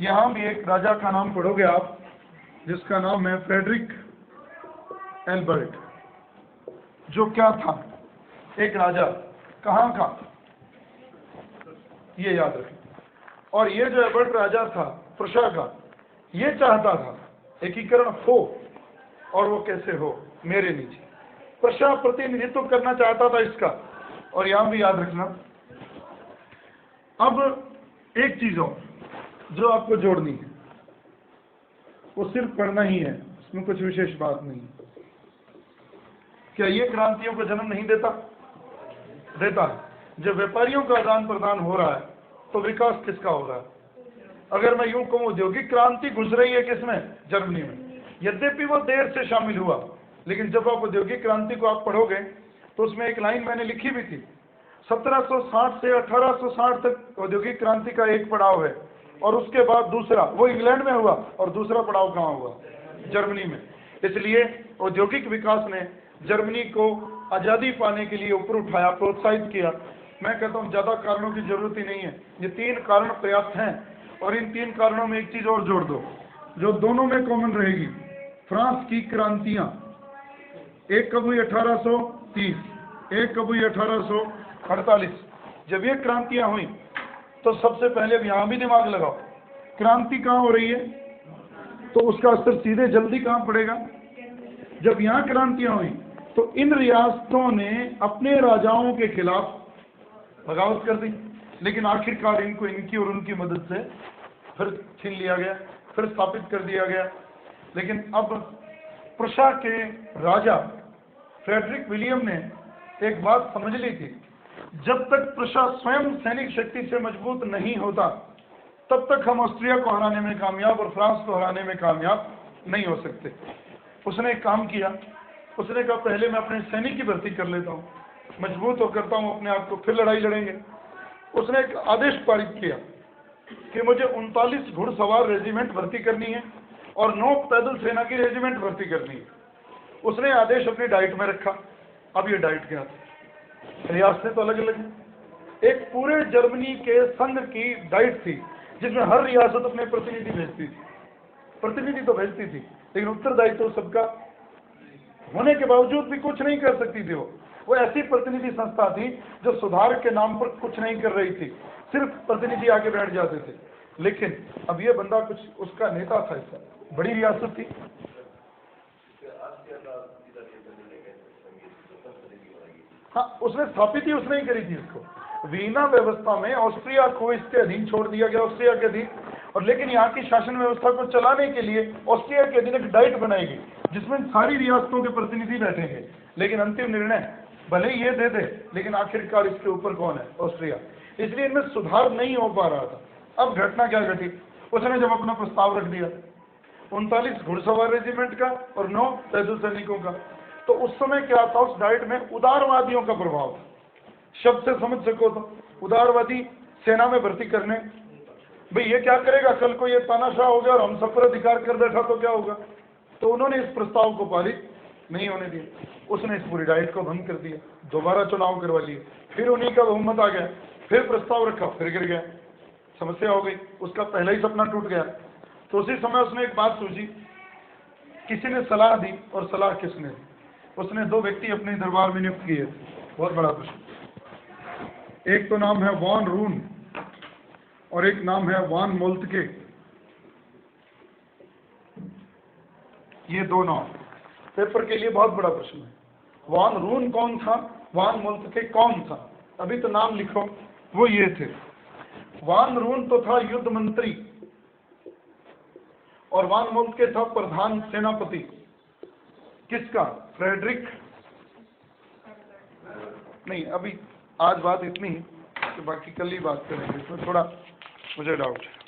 यहाँ भी एक राजा का नाम पढ़ोगे आप जिसका नाम है फ्रेडरिक एल्बर्ट, जो क्या था? एक राजा, कहाँ का? ये याद रखें। और ये जो एबर्ट राजा था प्रशा का, ये चाहता था एकीकरण हो, और वो कैसे हो, मेरे नीचे। प्रशा प्रतिनिधित्व करना चाहता था इसका। और यहां भी याद रखना, अब एक चीज और जो आपको जोड़नी है, वो सिर्फ पढ़ना ही है, उसमें कुछ विशेष बात नहीं है। क्या ये क्रांतियों को जन्म नहीं देता? देता है। जब व्यापारियों का आदान प्रदान हो रहा है तो विकास किसका हो रहा है? अगर मैं यूं कहूं, औद्योगिक क्रांति घुस रही है किसमें? जर्मनी में। यद्यपि वो देर से शामिल हुआ, लेकिन जब आप औद्योगिक क्रांति को आप पढ़ोगे तो उसमें एक लाइन मैंने लिखी भी थी, 1760 से 1860 तक औद्योगिक क्रांति का एक पड़ाव है, और उसके बाद दूसरा वो इंग्लैंड में हुआ, और दूसरा पड़ाव कहाँ हुआ? जर्मनी में। इसलिए औद्योगिक विकास ने जर्मनी को आज़ादी पाने के लिए ऊपर उठाया, प्रोत्साहित किया। मैं कहता हूँ ज़्यादा कारणों की जरूरत ही नहीं है, ये 3 कारण पर्याप्त हैं। और इन 3 कारणों में एक चीज़ और जोड़ दो जो दोनों में कॉमन रहेगी। फ्रांस की क्रांतियाँ, एक कब हुई? 1830, एक कब हुई? 1848। जब ये क्रांतियाँ हुई तो सबसे पहले यहाँ भी दिमाग लगाओ, क्रांति कहाँ हो रही है तो उसका असर सीधे जल्दी कहाँ पड़ेगा? जब यहाँ क्रांतियाँ हुई तो इन रियासतों ने अपने राजाओं के खिलाफ बगावत कर दी, लेकिन आखिरकार इनको इनकी और उनकी मदद से फिर छीन लिया गया, फिर स्थापित कर दिया गया। लेकिन अब प्रशा के राजा फ्रेडरिक विलियम ने एक बात समझ ली थी, जब तक प्रशा स्वयं सैनिक शक्ति से मजबूत नहीं होता तब तक हम ऑस्ट्रिया को हराने में कामयाब और फ्रांस को हराने में कामयाब नहीं हो सकते। उसने एक काम किया, उसने कहा पहले मैं अपने सैनिक की भर्ती कर लेता हूँ, मजबूत हो करता हूँ अपने आप को, फिर लड़ाई लड़ेंगे। उसने एक आदेश पारित किया कि मुझे 39 घुड़सवार रेजिमेंट भर्ती करनी है और 9 पैदल सेना की रेजिमेंट भर्ती करनी है। उसने आदेश अपनी डाइट में रखा। अब ये डाइट क्या था? रियासतें तो अलग अलग हैं, एक पूरे जर्मनी के संघ की डाइट थी जिसमें हर रियासत अपने प्रतिनिधि भेजती थी। प्रतिनिधि तो भेजती थी, लेकिन उत्तरदायित्व सबका होने के बावजूद भी कुछ नहीं कर सकती थी। वो ऐसी प्रतिनिधि संस्था थी जो सुधार के नाम पर कुछ नहीं कर रही थी, सिर्फ प्रतिनिधि आके बैठ जाते थे। लेकिन अब ये बंदा कुछ, उसका नेता था, इसका बड़ी रियासत थी। हाँ, उसने स्थापित ही उसने ही करी थी इसको। वीना व्यवस्था में ऑस्ट्रिया को इसके अधीन छोड़ दिया गया, ऑस्ट्रिया के अधीन। और लेकिन यहाँ की शासन व्यवस्था को चलाने के लिए ऑस्ट्रिया के अधीन एक डाइट बनाई गई जिसमें सारी रियासतों के प्रतिनिधि बैठेंगे, लेकिन अंतिम निर्णय भले ही ये दे दे, लेकिन आखिरकार इसके ऊपर कौन है? ऑस्ट्रिया। इसलिए इनमें सुधार नहीं हो पा रहा था। अब घटना क्या घटी? उसने जब अपना प्रस्ताव रख दिया 39 घुड़सवार रेजिमेंट का और 9 पैदल सैनिकों का, तो उस समय क्या था उस डाइट में? उदारवादियों का प्रभाव था। शब्द से समझ सको तो उदारवादी सेना में भर्ती करने, भाई ये क्या करेगा, कल को ये तानाशाह हो गया और हम सब पर अधिकार कर बैठा तो क्या होगा? तो उन्होंने इस प्रस्ताव को पारित नहीं होने दिया। उसने इस पूरी डाइट को भंग कर दिया, दोबारा चुनाव करवा लिए, फिर उन्हीं का बहुमत आ गया, फिर प्रस्ताव रखा, फिर गिर गया। समस्या हो गई, उसका पहला ही सपना टूट गया। तो उसी समय उसने एक बात सोची, किसी ने सलाह दी, और सलाह किसने दी? उसने 2 व्यक्ति अपने दरबार में नियुक्त किए। बहुत बड़ा प्रश्न। एक तो नाम है वॉन रून और एक नाम है वान मोल्तके। ये 2 नाम पेपर के लिए बहुत बड़ा प्रश्न है। वान रून कौन था, वान मोल्तके कौन था? अभी तो नाम लिखो। वो ये थे, वान रून तो था युद्ध मंत्री और वान मोल्तके था प्रधान सेनापति। किसका? फ्रेडरिक। नहीं, अभी आज बात इतनी कि बाकी कल ही बात करेंगे, इसमें थोड़ा मुझे डाउट है।